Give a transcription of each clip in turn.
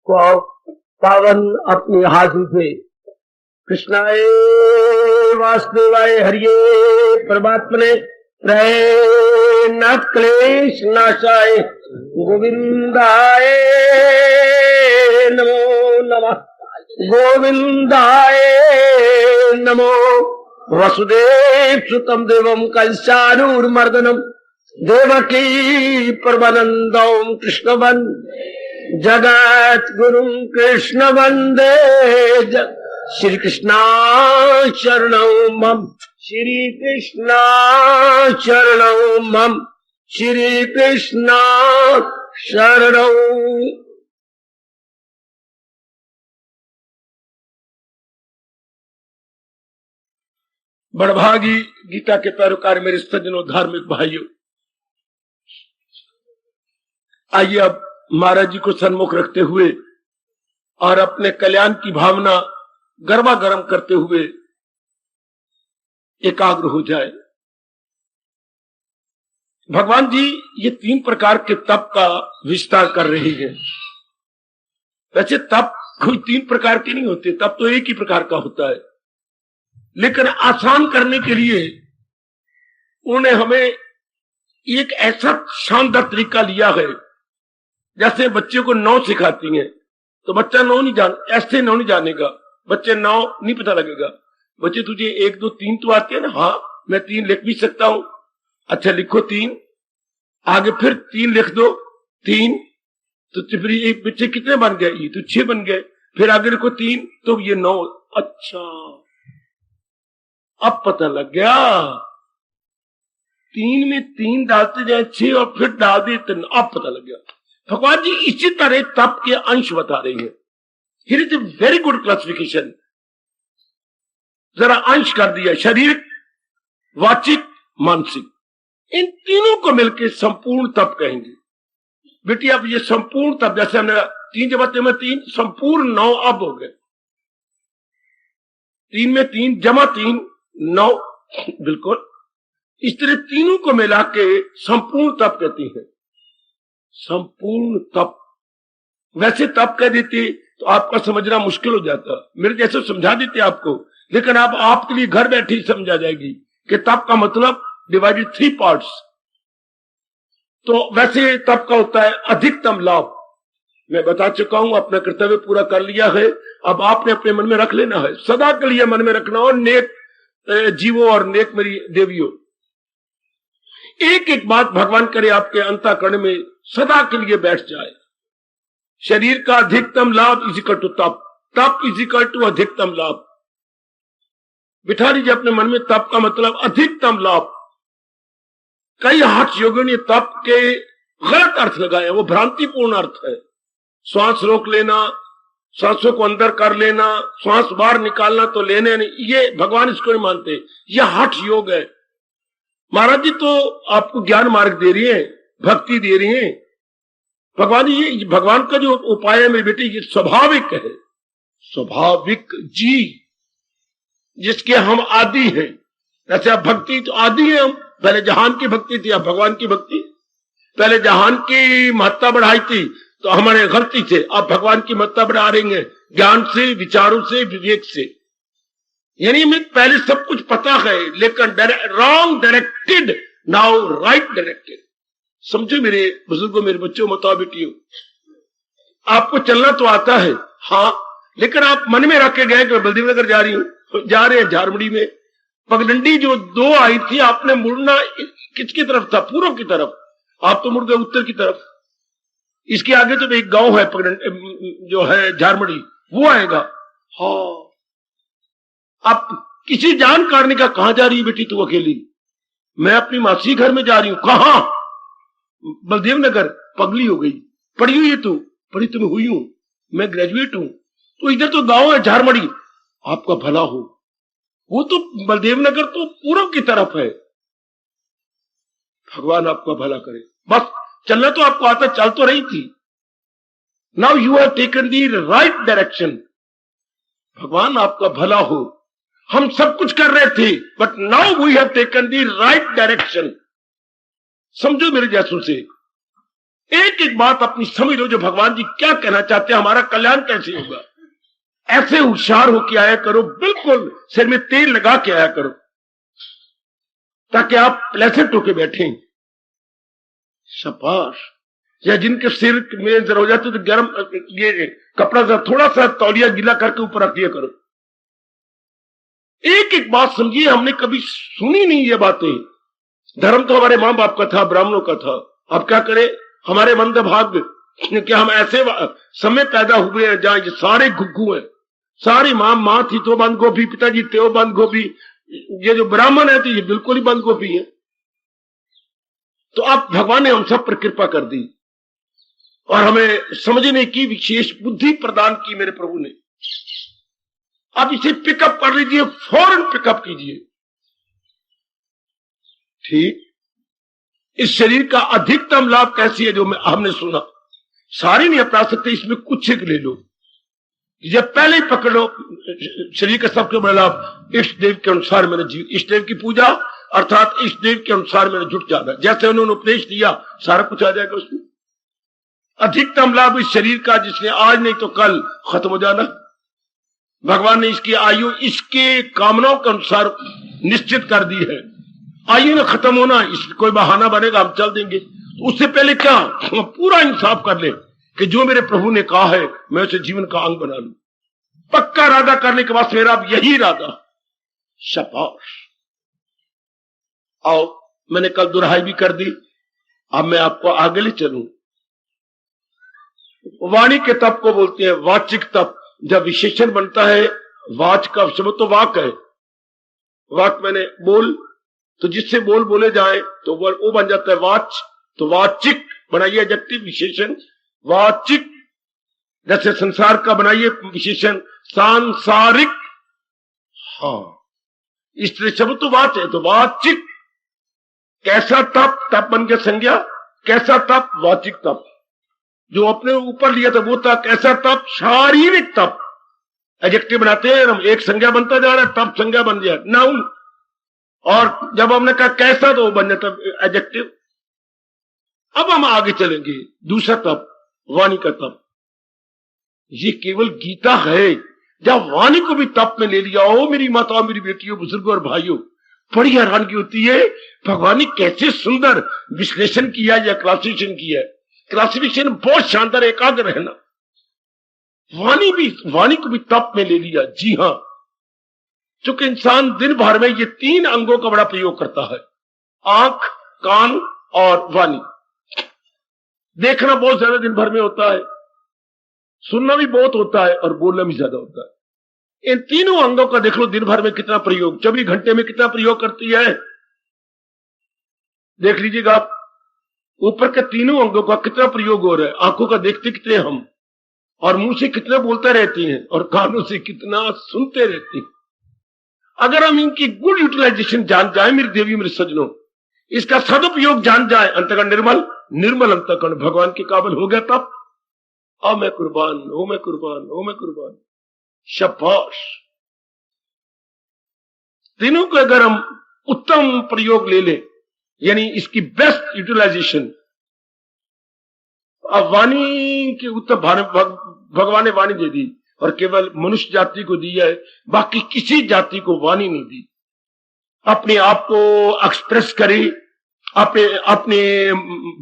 पावन अपनी हाथी थे। कृष्णाय वासुदेवाय हरिये परमात्मने नाथ क्लेश नाशाय गोविंदाय नमो नमः। गोविंदाय नमो। वसुदेव सुतम देवम कंसानूरमर्दनम देवकी परमानंदम कृष्ण वंदे जगत गुरु कृष्ण वंदे श्री कृष्णा शरणं मम। श्री कृष्णा शरणं मम। श्री कृष्णा शरणं। बड़भागी गीता के पैरोकार मेरे सज्जनों, धार्मिक भाइयों, आइए अब महाराज जी को सन्मुख रखते हुए और अपने कल्याण की भावना गरबा गर्म करते हुए एकाग्र हो जाए। भगवान जी ये 3 प्रकार के तप का विस्तार कर रहे हैं। वैसे तप कोई 3 प्रकार के नहीं होते, तप तो एक ही प्रकार का होता है, लेकिन आसान करने के लिए उन्होंने हमें एक ऐसा शानदार तरीका लिया है। जैसे बच्चे को 9 सिखाती हैं तो बच्चा 9 नहीं जान, ऐसे 9 नहीं जानेगा, बच्चे 9 नहीं पता लगेगा। बच्चे तुझे 1 2 3 तो आते हैं ना? हाँ, मैं 3 लिख भी सकता हूं। अच्छा लिखो 3, आगे फिर 3 लिख दो 3, तो फिर एक बच्चे कितने बन गए? ये तो 6 बन गए। फिर आगे लिखो 3, तो ये 9। अच्छा, अब पता लग गया। 3 में 3 डालते जाए 6 और फिर डाल दिए 3, अब पता लग गया। भगवान जी इसी तरह तप के अंश बता रहे हैं। Here is a very good classification. जरा अंश कर दिया, शारीरिक, वाचिक, मानसिक, इन तीनों को मिलकर संपूर्ण तप कहेंगे। बेटी अब ये संपूर्ण तप, जैसे हमने 3 जमा 3 में 3, संपूर्ण 9 अब हो गए। 3 में 3 जमा 3 9, बिल्कुल इस तरह तीनों को मिला के संपूर्ण तप कहती है। संपूर्ण तप। वैसे तप कह देते तो आपका समझना मुश्किल हो जाता, मेरे जैसे समझा देते आपको, लेकिन अब आपके लिए घर बैठे ही समझा जाएगी कि तप का मतलब डिवाइडेड 3 पार्ट्स। तो वैसे तप का होता है अधिकतम लाभ। मैं बता चुका हूं, अपना कर्तव्य पूरा कर लिया है। अब आपने अपने मन में रख लेना है, सदा के लिए मन में रखना। और नेक जीवो और नेक मेरी देवियों, एक एक बात भगवान करे आपके अंतःकरण में सदा के लिए बैठ जाए। शरीर का अधिकतम लाभ इजिकल टू तप, तप इजिकल टू अधिकतम लाभ। बिठा लीजिए अपने मन में, तप का मतलब अधिकतम लाभ। कई हठ योगियों ने तप के गलत अर्थ लगाए, वो भ्रांतिपूर्ण अर्थ है। श्वास रोक लेना, सांसों को अंदर कर लेना, श्वास बाहर निकालना तो लेने नहीं, ये भगवान इसको नहीं मानते, यह हठ योग है। महाराज जी तो आपको ज्ञान मार्ग दे रही है, भक्ति दे रही है। भगवान ये भगवान का जो उपाय है मेरी बेटी, ये स्वाभाविक है, स्वाभाविक जी, जिसके हम आदि हैं। जैसे आप भक्ति तो आदि है, हम पहले जहान की भक्ति थी, अब भगवान की भक्ति। पहले जहान की महत्ता बढ़ाई थी तो हमारे गलती थे, अब भगवान की महत्ता बढ़ा रही है, ज्ञान से, विचारों से, विवेक से। यानी हमें पहले सब कुछ पता है, लेकिन wrong directed, now right directed. समझो मेरे बुजुर्गों, मेरे बच्चों, माता बेटियों, आपको चलना तो आता है, हाँ, लेकिन आप मन में रख के गए कि बलदेव नगर जा रही हूं, जा रहे हैं झारमड़ी में। पगडंडी जो 2 आई थी, आपने मुड़ना किसकी तरफ था? पूर्व की तरफ। आप तो मुड़ गए उत्तर की तरफ। इसके आगे तो एक गांव है जो है झारमड़ी, वो आएगा। हाँ, अब किसी जान करने का, कहां जा रही है बेटी तू अकेली? मैं अपनी मासी घर में जा रही हूं। कहां? बलदेव नगर। पगली हो गई, पढ़ी हुई है तू? पढ़ी तो मैं हुई हूं, मैं ग्रेजुएट हूं। तो इधर तो गांव है झारमड़ी, आपका भला हो। वो तो बलदेव नगर तो पूर्व की तरफ है। भगवान आपका भला करे। बस चलना तो आपको आता, चल तो रही थी। Now you have taken the right direction. भगवान आपका भला हो। हम सब कुछ कर रहे थे, but now we have taken the right direction. समझो मेरे जैसों से, एक एक बात अपनी समझ लो, जो भगवान जी क्या कहना चाहते हैं, हमारा कल्याण कैसे होगा। ऐसे होशियार होके आया करो, बिल्कुल सिर में तेल लगा के आया करो, ताकि आप प्लेसेंट होके बैठे। शाबाश। या जिनके सिर में जरा हो जाते तो गर्म ये कपड़ा जरा थोड़ा सा तौलिया गीला करके ऊपर रख दिया करो। एक एक बात समझिए, हमने कभी सुनी नहीं ये बातें। धर्म तो हमारे मां बाप का था, ब्राह्मणों का था। अब क्या करें, हमारे मंद भाग्य कि हम ऐसे समय पैदा हुए हैं जहां ये सारे घुग्गू हैं। सारी मां थी तो बंद गोभी, पिताजी थे वो बंद गोभी, ये जो ब्राह्मण है तो ये बिल्कुल ही बंद गोभी है। तो अब भगवान ने हम सब पर कृपा कर दी और हमें समझने की विशेष बुद्धि प्रदान की मेरे प्रभु ने। अब इसे पिकअप कर लीजिए, फौरन पिकअप कीजिए। ठीक, इस शरीर का अधिकतम लाभ कैसी है जो हमने सुना, सारी नहीं अपना सकते, इसमें कुछ एक ले लो। जब पहले ही पकड़ लो शरीर का सबसे बड़ा लाभ, इष्ट देव के अनुसार मैंने जीव, इष्ट देव की पूजा अर्थात इष्ट देव के अनुसार मैंने जुट जाना। जैसे उन्होंने उपदेश दिया सारा कुछ आ जाएगा उसमें। अधिकतम लाभ इस शरीर का, जिसने आज नहीं तो कल खत्म हो जाना। भगवान ने इसकी आयु इसके कामनाओं के अनुसार निश्चित कर दी है। आयु ने खत्म होना, इस कोई बहाना बनेगा हम चल देंगे। तो उससे पहले क्या, पूरा इंसाफ कर ले कि जो मेरे प्रभु ने कहा है मैं उसे जीवन का अंग बना लूं। पक्का इरादा करने के बाद मेरा अब यही इरादा। शाबाश। आओ, मैंने कल दुहाई भी कर दी, अब मैं आपको आगे ले चलूं। वाणी के तप को बोलते हैं वाचिक तप। जब विशेषण बनता है, वाच का शब्द तो वाक है। वाक मैंने बोल, तो जिससे बोल बोले जाए तो वो बन जाता है वाच। तो वाचिक बनाइए एडजेक्टिव विशेषण, वाचिक। जैसे संसार का बनाइए विशेषण सांसारिक। हाँ, इस तरह शब्द तो वाच है, तो वाचिक। कैसा तप, तप बन के संज्ञा। कैसा तप, वाचिक तप। जो अपने ऊपर लिया था वो था कैसा तप, शारीरिक तप। एडजेक्टिव बनाते हैं हम, एक संज्ञा बनता जा रहा है, तप संज्ञा बन गया नाउन। और जब हमने कहा कैसा तो वो बन जाता एडजेक्टिव। अब हम आगे चलेंगे, दूसरा तप, वाणी का तप। ये केवल गीता है, जब वाणी को भी तप में ले लिया हो। मेरी माताओं, मेरी बेटियों, बुजुर्गों और भाइयों, बड़ी हैरानगी होती है भगवान ने कैसे सुंदर विश्लेषण किया या क्लासिफिकेशन किया है। क्लासिफिकेशन बहुत शानदार, एकाग्र रहना। वाणी को भी तप में ले लिया। जी हां, चूंकि इंसान दिन भर में ये तीन अंगों का बड़ा प्रयोग करता है, आंख, कान और वाणी। देखना बहुत ज्यादा दिन भर में होता है, सुनना भी बहुत होता है और बोलना भी ज्यादा होता है। इन तीनों अंगों का देख लो दिन भर में कितना प्रयोग, 24 घंटे में कितना प्रयोग करती है। देख लीजिएगा आप, ऊपर के तीनों अंगों का कितना प्रयोग हो रहा है। आंखों का देखते कितने हम, और मुंह से कितना बोलते रहती हैं, और कानों से कितना सुनते रहती हैं। अगर हम इनकी गुड यूटिलाइजेशन जान जाए मेरी देवी, मेरे सज्जनों, इसका सदुपयोग जान जाए, अंतकरण निर्मल, निर्मल अंतकरण भगवान के काबिल हो गया। तब ओ मैं कुर्बान, ओ मैं कुर्बान, ओ मैं कुर्बान। शाबाश। तीनों को अगर हम उत्तम प्रयोग ले ले, यानी इसकी बेस्ट यूटिलाइजेशन। अब वाणी के उत्तर भगवान ने वाणी दे दी, और केवल मनुष्य जाति को दी है, बाकी किसी जाति को वाणी नहीं दी। अपने आप को एक्सप्रेस करे, अपने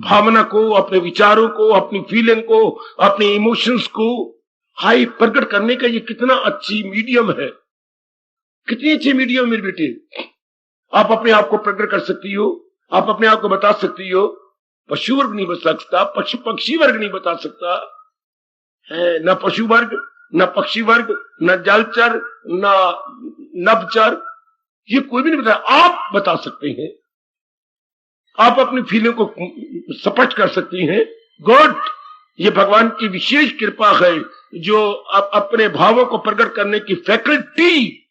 भावना को, अपने विचारों को, अपनी फीलिंग को, अपने इमोशंस को हाई प्रकट करने का ये कितना अच्छी मीडियम है। कितनी अच्छी मीडियम मेरे बेटे। आप अपने आप को प्रकट कर सकती हो, आप अपने आप को बता सकती हो। पशु वर्ग नहीं बता सकता, पक्षी वर्ग नहीं बता सकता है, न पशु वर्ग, न पक्षी वर्ग, न जलचर, न नभचर, ये कोई भी नहीं बता। आप बता सकते हैं, आप अपनी फीलिंग को स्पष्ट कर सकती हैं। गुड, ये भगवान की विशेष कृपा है, जो अपने भावों को प्रकट करने की फैकल्टी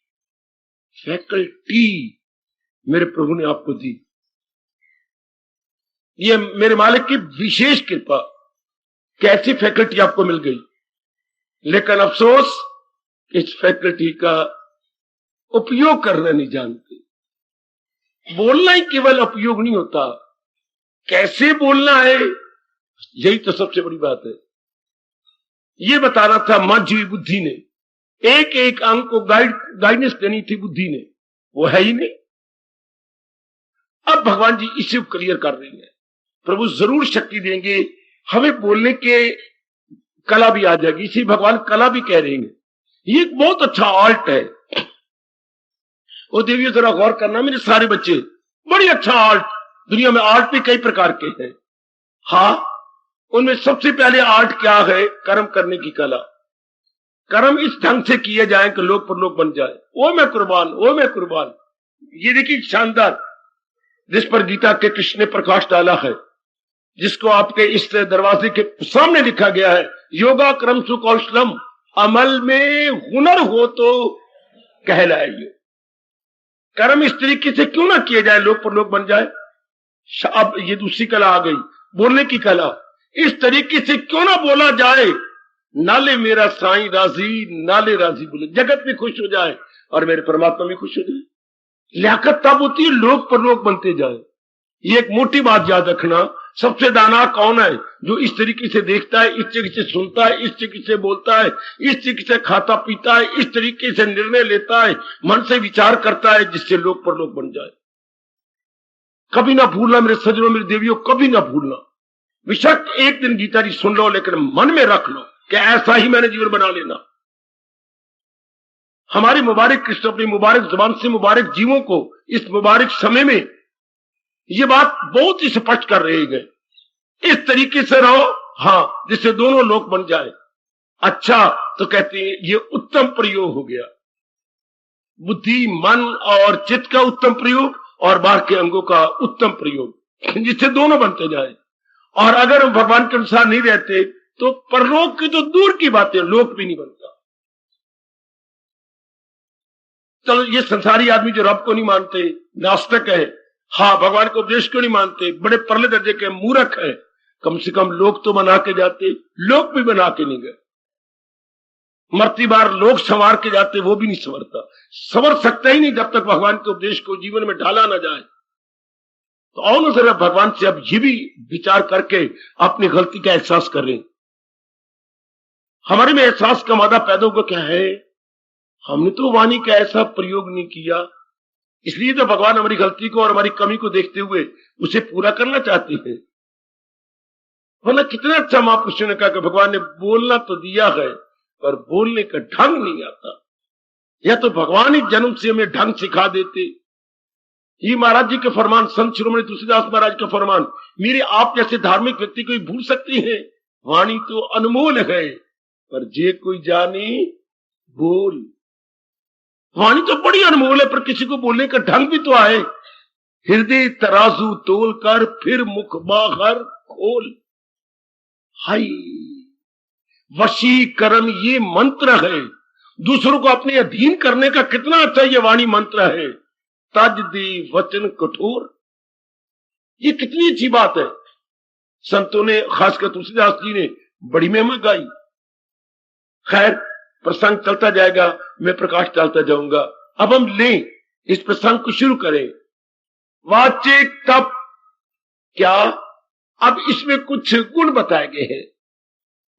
मेरे प्रभु ने आपको दी। ये मेरे मालिक की विशेष कृपा। कैसी फैकल्टी आपको मिल गई, लेकिन अफसोस इस फैकल्टी का उपयोग करना नहीं जानते। बोलना ही केवल उपयोग नहीं होता, कैसे बोलना है, यही तो सबसे बड़ी बात है। ये बताना था मंझी हुई बुद्धि ने, एक एक अंग को गाइडेंस देनी थी बुद्धि ने, वो है ही नहीं। अब भगवान जी इसे क्लियर कर रही है। प्रभु जरूर शक्ति देंगे, हमें बोलने के कला भी आ जाएगी, इसी भगवान कला भी कह रहे हैं। ये एक बहुत अच्छा आर्ट है। वो देवियों जरा गौर करना मेरे सारे बच्चे, बड़ी अच्छा आर्ट। दुनिया में आर्ट भी कई प्रकार के हैं। हाँ, उनमें सबसे पहले आर्ट क्या है? कर्म करने की कला। कर्म इस ढंग से किए जाए कि लोग पर लोग बन जाए। ओ मैं कुर्बान, ओ मैं कुर्बान। ये देखिए शानदार, जिस पर गीता के कृष्ण ने प्रकाश डाला है, जिसको आपके इस दरवाजे के सामने लिखा गया है, योगा क्रम सुकौशलम, अमल में हुनर हो तो कहलाइए। कर्म इस तरीके से क्यों ना किए जाए लोग पर लोग बन जाए। अब ये दूसरी कला आ गई, बोलने की कला। इस तरीके से क्यों ना बोला जाए, नाले मेरा साईं राजी, नाले राजी बोले, जगत भी खुश हो जाए और मेरे परमात्मा भी खुश हो जाए। लियाकत तब होती है लोग पर लोग बनते जाए। ये एक मोटी बात याद रखना। सबसे दाना कौन है? जो इस तरीके से देखता है, इस तरीके से सुनता है, इस तरीके से बोलता है, इस तरीके से खाता पीता है, इस तरीके से निर्णय लेता है, मन से विचार करता है, जिससे लोग पर लोग बन जाए। कभी ना भूलना मेरे सज्जनों, मेरी देवियों, कभी ना भूलना। बेशक एक दिन गीता जी सुन लो, लेकिन मन में रख लो कि ऐसा ही मैंने जीवन बना लेना। हमारी मुबारक कृष्ण अपनी मुबारक जुबान से मुबारक जीवों को इस मुबारक समय में ये बात बहुत ही स्पष्ट कर रहे हैं। इस तरीके से रहो, हाँ, जिससे दोनों लोग बन जाए। अच्छा, तो कहते हैं ये उत्तम प्रयोग हो गया। बुद्धि, मन और चित्त का उत्तम प्रयोग और बाहर के अंगों का उत्तम प्रयोग, जिससे दोनों बनते जाए। और अगर हम भगवान के अनुसार नहीं रहते तो परलोक की तो दूर की बातें, लोक भी नहीं बनता। चलो, ये संसारी आदमी जो रब को नहीं मानते, नास्तिक है, हाँ, भगवान के उपदेश को नहीं मानते, बड़े परले दर्जे के मूर्ख है, कम से कम लोग तो बना के जाते। लोग भी बना के नहीं गए। मरती बार लोग संवार के जाते, वो भी नहीं संवरता। संवर सकता ही नहीं जब तक भगवान के उपदेश को जीवन में ढाला ना जाए। तो आओ ना जरा भगवान से अब ये भी विचार करके अपनी गलती का एहसास करें। हमारे में एहसास का मादा पैदा हुआ क्या है? हमने तो वाणी का ऐसा प्रयोग नहीं किया, इसलिए तो भगवान हमारी गलती को और हमारी कमी को देखते हुए उसे पूरा करना चाहते हैं। वरना कितना अच्छा महापुरुषों ने कहा कि भगवान ने बोलना तो दिया है, पर बोलने का ढंग नहीं आता। या तो भगवान ही जन्म से हमें ढंग सिखा देते। ये महाराज जी के फरमान, संत शिरोमणि तुलसीदास महाराज का फरमान, मेरे आप जैसे धार्मिक व्यक्ति कोई भूल सकते हैं? वाणी तो अनमोल है, पर जे कोई जाने बोल। वाणी तो बड़ी अनमोल है, पर किसी को बोलने का ढंग भी तो आए। हृदय तराजू तोल कर फिर मुख बाहर खोल। हाय, वशीकरण ये मंत्र है। दूसरों को अपने अधीन करने का कितना अच्छा ये वाणी मंत्र है। तज दे वचन कठोर, ये कितनी अच्छी बात है। संतों ने, खासकर तुलसीदास जी ने बड़ी महिमा गाई। खैर, प्रसंग चलता जाएगा, मैं प्रकाश डालता जाऊंगा। अब हम लें इस प्रसंग को, शुरू करें। वाचिक तप क्या? अब इसमें कुछ गुण बताए गए हैं।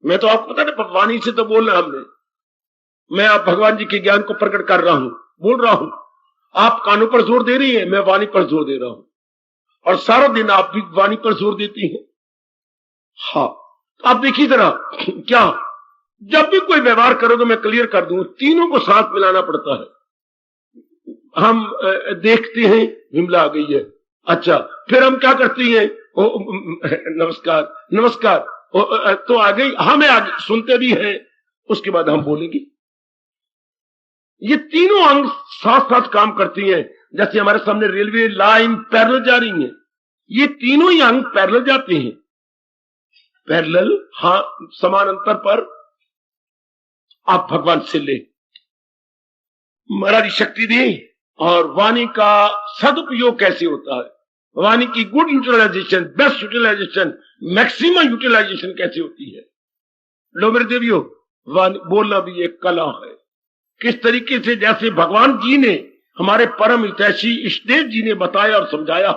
मैं तो आपको पता ना, वाणी से तो बोलना हमने, मैं आप भगवान जी के ज्ञान को प्रकट कर रहा हूं, बोल रहा हूं। आप कानों पर जोर दे रही हैं, मैं वाणी पर जोर दे रहा हूं, और सारा दिन आप भी वाणी पर जोर देती हैं। हाँ, आप देखिए जरा, क्या जब भी कोई व्यवहार करोगे, मैं क्लियर कर दूं, तीनों को साथ मिलाना पड़ता है। हम देखते हैं विमला आ गई है, अच्छा, फिर हम क्या करती हैं? नमस्कार नमस्कार, तो आ गई, हाँ मैं आ गई, सुनते भी हैं, उसके बाद हम बोलेंगे। ये तीनों अंग साथ साथ काम करती हैं। जैसे हमारे सामने रेलवे लाइन पैरेलल जा रही है, ये तीनों ही अंग पैरेलल जाते हैं। पैरेलल, हाँ, समान अंतर पर। आप भगवान से ले, महाराज शक्ति दे। और वाणी का सदुपयोग कैसे होता है, वाणी की good utilisation, best utilisation, maximum utilisation कैसे होती है। लो मेरे देवियों, वाणी बोलना भी एक कला है। किस तरीके से, जैसे भगवान जी ने, हमारे परम हितैषी इष्टदेव जी ने बताया और समझाया।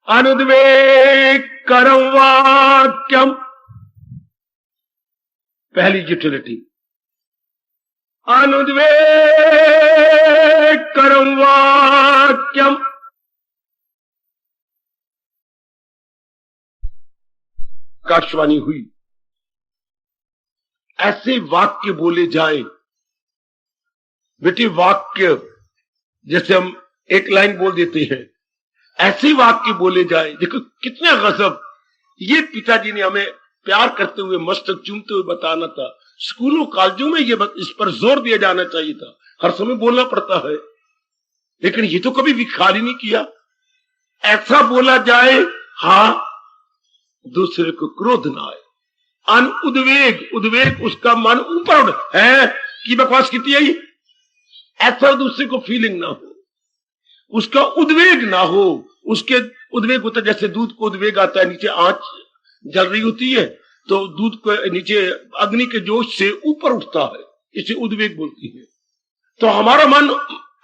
अनुद्वेगकरं वाक्यम, पहली यूटिलिटी, अनुद्वेगकरं वाक्यम। आकाशवाणी हुई, ऐसे वाक्य बोले जाए। बेटे वाक्य जैसे हम एक लाइन बोल देते हैं, ऐसे वाक्य बोले जाए। देखो कितना गजब। ये पिताजी ने हमें प्यार करते हुए मस्तक चूमते हुए बताना था। स्कूलों कॉलेजों में ये इस पर जोर दिया जाना चाहिए था। हर समय बोलना पड़ता है, लेकिन ये तो कभी विखार ही नहीं किया। ऐसा बोला जाए, हाँ, दूसरे को क्रोध ना आए। उद्वेग, उद्वेग उसका मन ऊपर है कि बकवास कितनी आई, ऐसा दूसरे को फीलिंग ना हो, उसका उद्वेग ना हो। उसके उद्वेग होता है जैसे दूध को उद्वेग आता है, नीचे आंच जल रही होती है तो दूध को नीचे अग्नि के जोश से ऊपर उठता है, इसे उद्वेग बोलती है। तो हमारा मन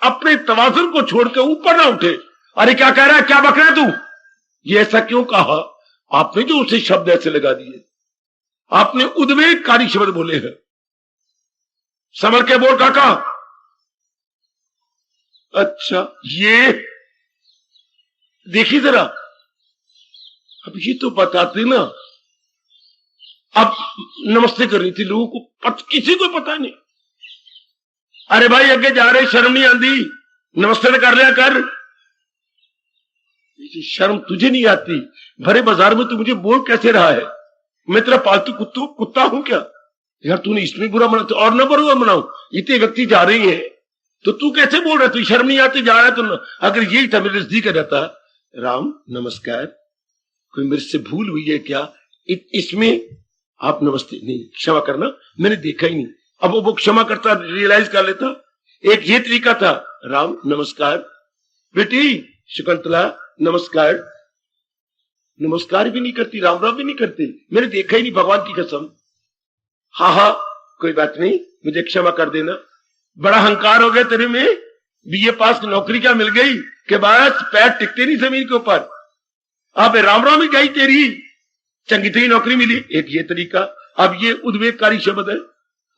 अपने तवाज़ुन को छोड़कर ऊपर ना उठे। अरे क्या कह रहा है, क्या बक रहा है तू, ये ऐसा क्यों कहा? आपने जो उसे शब्द ऐसे लगा दिए, आपने उद्वेगकारी शब्द बोले हैं। समझ के बोल काका। अच्छा, ये देखिए जरा, अब ये तो बताते ना। अब नमस्ते कर रही थी, लोगों को किसी को पता नहीं। अरे भाई आगे जा रहे, शर्म नहीं आती, नमस्ते तो कर लिया कर। शर्म तुझे नहीं आती? भरे बाजार में तू मुझे बोल कैसे रहा है? मैं तेरा पालतू कुत्ता हूं क्या? यार तूने इसमें बुरा मना तो और ना बुरा मनाऊ। इतने व्यक्ति जा रही हैं तो तू कैसे बोल रहा है? तू शर्म नहीं आती, जा रहा है तो अगर यही था मेरे नजदीक रहता, राम नमस्कार, कोई मेरे से भूल हुई है क्या? इसमें आप नमस्ते नहीं, क्षमा करना, मैंने देखा ही नहीं। अब वो क्षमा करता, रियलाइज कर लेता। एक ये तरीका था, राम नमस्कार, बेटी शकुंतला नमस्कार, नमस्कार भी नहीं करती, राम राम भी नहीं करती, मैंने देखा ही नहीं, भगवान की कसम। हाँ हाँ कोई बात नहीं, मुझे क्षमा कर देना। बड़ा अहंकार हो गया तेरे में, बीए पास की नौकरी क्या मिल गई कि बस पैर टिकते नहीं जमीन के ऊपर। अब राम राम ही गई तेरी, चंगी तेरी नौकरी मिली। एक ये तरीका। अब ये उद्वेगकारी शब्द है,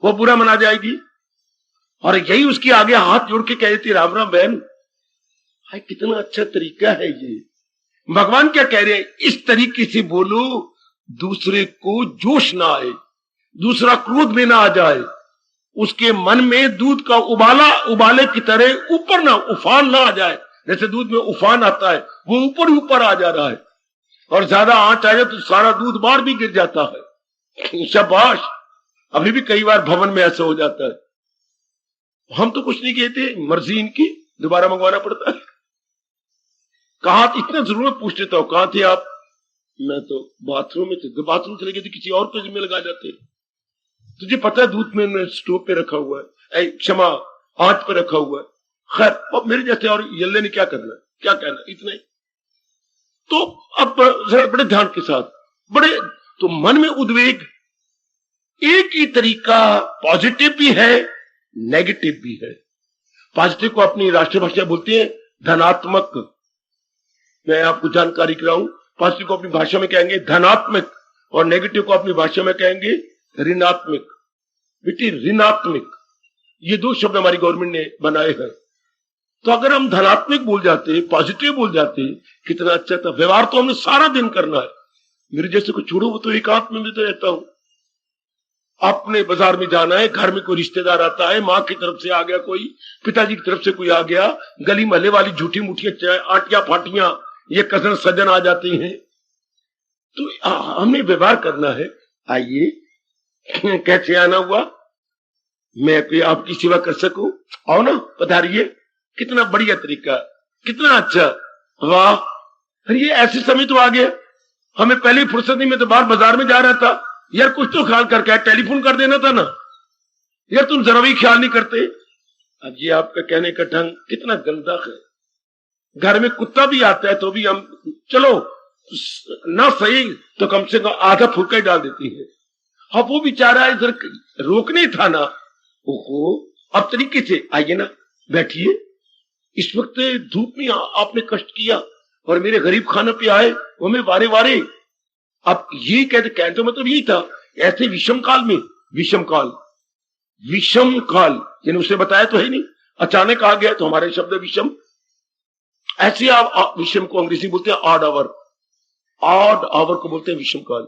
वो बुरा मना जाएगी। और यही उसके आगे हाथ जोड़ के कह देती, राम राम बहन। हाय कितना अच्छा तरीका है ये। भगवान क्या कह रहे हैं? इस तरीके से बोलो दूसरे को जोश ना आए, दूसरा क्रोध में ना आ जाए, उसके मन में दूध का उबाले की तरह ऊपर ना उफान ना आ जाए। जैसे दूध में उफान आता है, वो ऊपर ऊपर आ जा रहा है, और ज्यादा आंच आ जाए तो सारा दूध बाहर भी गिर जाता है। शाबाश। अभी भी कई बार भवन में ऐसा हो जाता है। हम तो कुछ नहीं कहते, मर्जी इनकी, दोबारा मंगवाना पड़ता है। कहा इतना जरूर में पूछ लेता हूं, कहां थे आप? मैं तो बाथरूम में थे। तो बाथरूम चले गए तो किसी और को जिम्मे लगा जाते। तुझे पता है दूध में स्टोव पे रखा हुआ है, क्षमा आंच पे रखा हुआ है। खैर, अब मेरे जैसे और यल्ले ने क्या करना, क्या कहना, इतना ही। तो अब जरा बड़े ध्यान के साथ, बड़े तो मन में उद्वेग। एक ही तरीका पॉजिटिव भी है, नेगेटिव भी है। पॉजिटिव को अपनी राष्ट्रभाषा बोलते हैं धनात्मक। मैं आपको जानकारी कराऊं, पॉजिटिव को अपनी भाषा में कहेंगे धनात्मक, और नेगेटिव को अपनी भाषा में कहेंगे ऋणात्मक। बेटी ऋणात्मक, ये दो शब्द हमारी गवर्नमेंट ने बनाए हैं। तो अगर हम धनात्मक बोल जाते, पॉजिटिव बोल जाते, कितना अच्छा था। व्यवहार तो हमने सारा दिन करना है। मेरे जैसे को छोड़ो, वो तो एकांत में तो रहता हूं। अपने बाजार में जाना है, घर में कोई रिश्तेदार आता है, माँ की तरफ से आ गया कोई, पिताजी की तरफ से कोई आ गया, गली महल्ले वाली झूठी मुठियां आटियां फाटियां, ये कजन सज्जन आ जाते हैं, तो हमने व्यवहार करना है। आइए, कैसे आना हुआ, मैं कोई आपकी सेवा कर सकूं, आओ ना, पधारिए। कितना बढ़िया तरीका, कितना अच्छा, वाह। अरे ये ऐसे समय तो आ गया, हमें पहले फुर्सत नहीं, मैं तो बाहर बाजार में जा रहा था। यार कुछ तो ख्याल करके टेलीफोन कर देना था ना यार, तुम जरा भी ख्याल नहीं करते। अब ये आपका कहने का ढंग कितना गंदा है। घर में कुत्ता भी आता है तो भी हम चलो ना सही तो कम से कम आधा फुलका ही डाल देती है। अब वो बेचारा इधर रोकने था ना, ओहो, अब तरीके से आइए ना, बैठिए। इस वक्त धूप में आपने कष्ट किया और मेरे गरीब खाने पे आए वो मैं वारे वारे। अब ये कहने तो मतलब यही था, ऐसे विषम काल में, विषम काल यानी उसने बताया तो है नहीं, अचानक आ गया तो हमारे शब्द विषम। ऐसे आप विषम को अंग्रेजी बोलते हैं ऑड आवर को बोलते हैं विषम काल।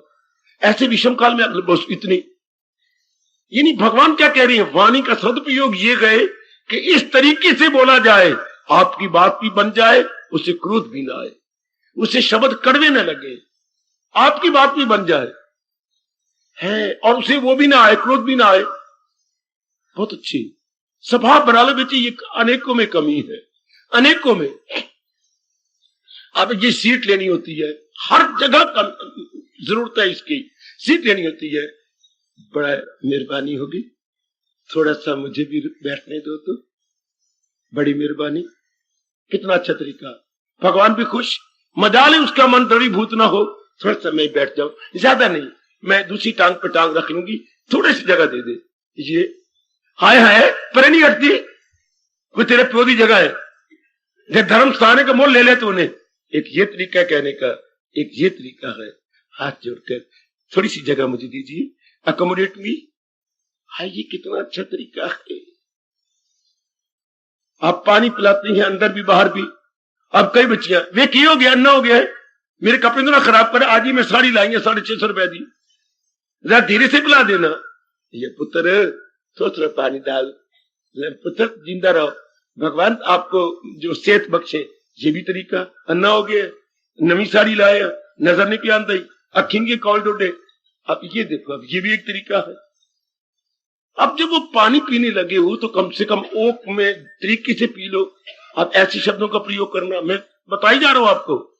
ऐसे विषम काल में बस इतनी, यानी भगवान क्या कह रहे हैं, वाणी का सदुपयोग ये गए कि इस तरीके से बोला जाए, आपकी बात भी बन जाए, उसे क्रोध भी ना आए, उसे शब्द कड़वे न लगे, आपकी बात भी बन जाए है, और उसे वो भी ना आए, क्रोध भी ना आए। बहुत अच्छी स्वभाव बना लो बेटी, ये अनेकों में कमी है, अनेकों में। अब ये सीट लेनी होती है, हर जगह जरूरत है इसकी, सीट लेनी होती है, बड़ा मेहरबानी होगी, थोड़ा सा मुझे भी बैठने दो तो, बड़ी मेहरबानी। कितना अच्छा तरीका, भगवान भी खुश, मजा ले, उसका मन द्रवीभूत ना हो, थोड़ा सा मैं बैठ जाऊं, ज्यादा नहीं, मैं दूसरी टांग पे टांग रख लूंगी, थोड़ी सी जगह दे दे। ये हाय हाय पर नहीं हटती, कोई तेरे प्यो की जगह है, जब धर्म स्थान का मोल ले ले तो उन्हें। एक ये तरीका कहने का, एक ये तरीका है, हाथ जोड़कर थोड़ी सी जगह मुझे दीजिए, अकोमोडेट मी। हाय ये कितना अच्छा तरीका है। आप पानी पिलाते हैं अंदर भी बाहर भी। अब कई बच्चियां, वे की हो गया, अन्ना हो गया है, मेरे कपड़े तो ना खराब करे, आज ही मैं साड़ी लाएंगे 650 रुपए दी, जरा धीरे से पिला देना। ये पुत्र सोच रहे पानी डाल, पुत्र जिंदा रहो, भगवान आपको जो सेहत बख्शे, ये भी तरीका। अन्ना हो गया, नवी साड़ी लाए, नजर नहीं पियान दई, अखिन के कॉल डोडे। अब ये देखो, अब ये भी एक तरीका है। अब जब वो पानी पीने लगे हो तो कम से कम ओक में तरीके से पी लो। अब ऐसे शब्दों का प्रयोग करना, मैं बता ही जा रहा हूं आपको,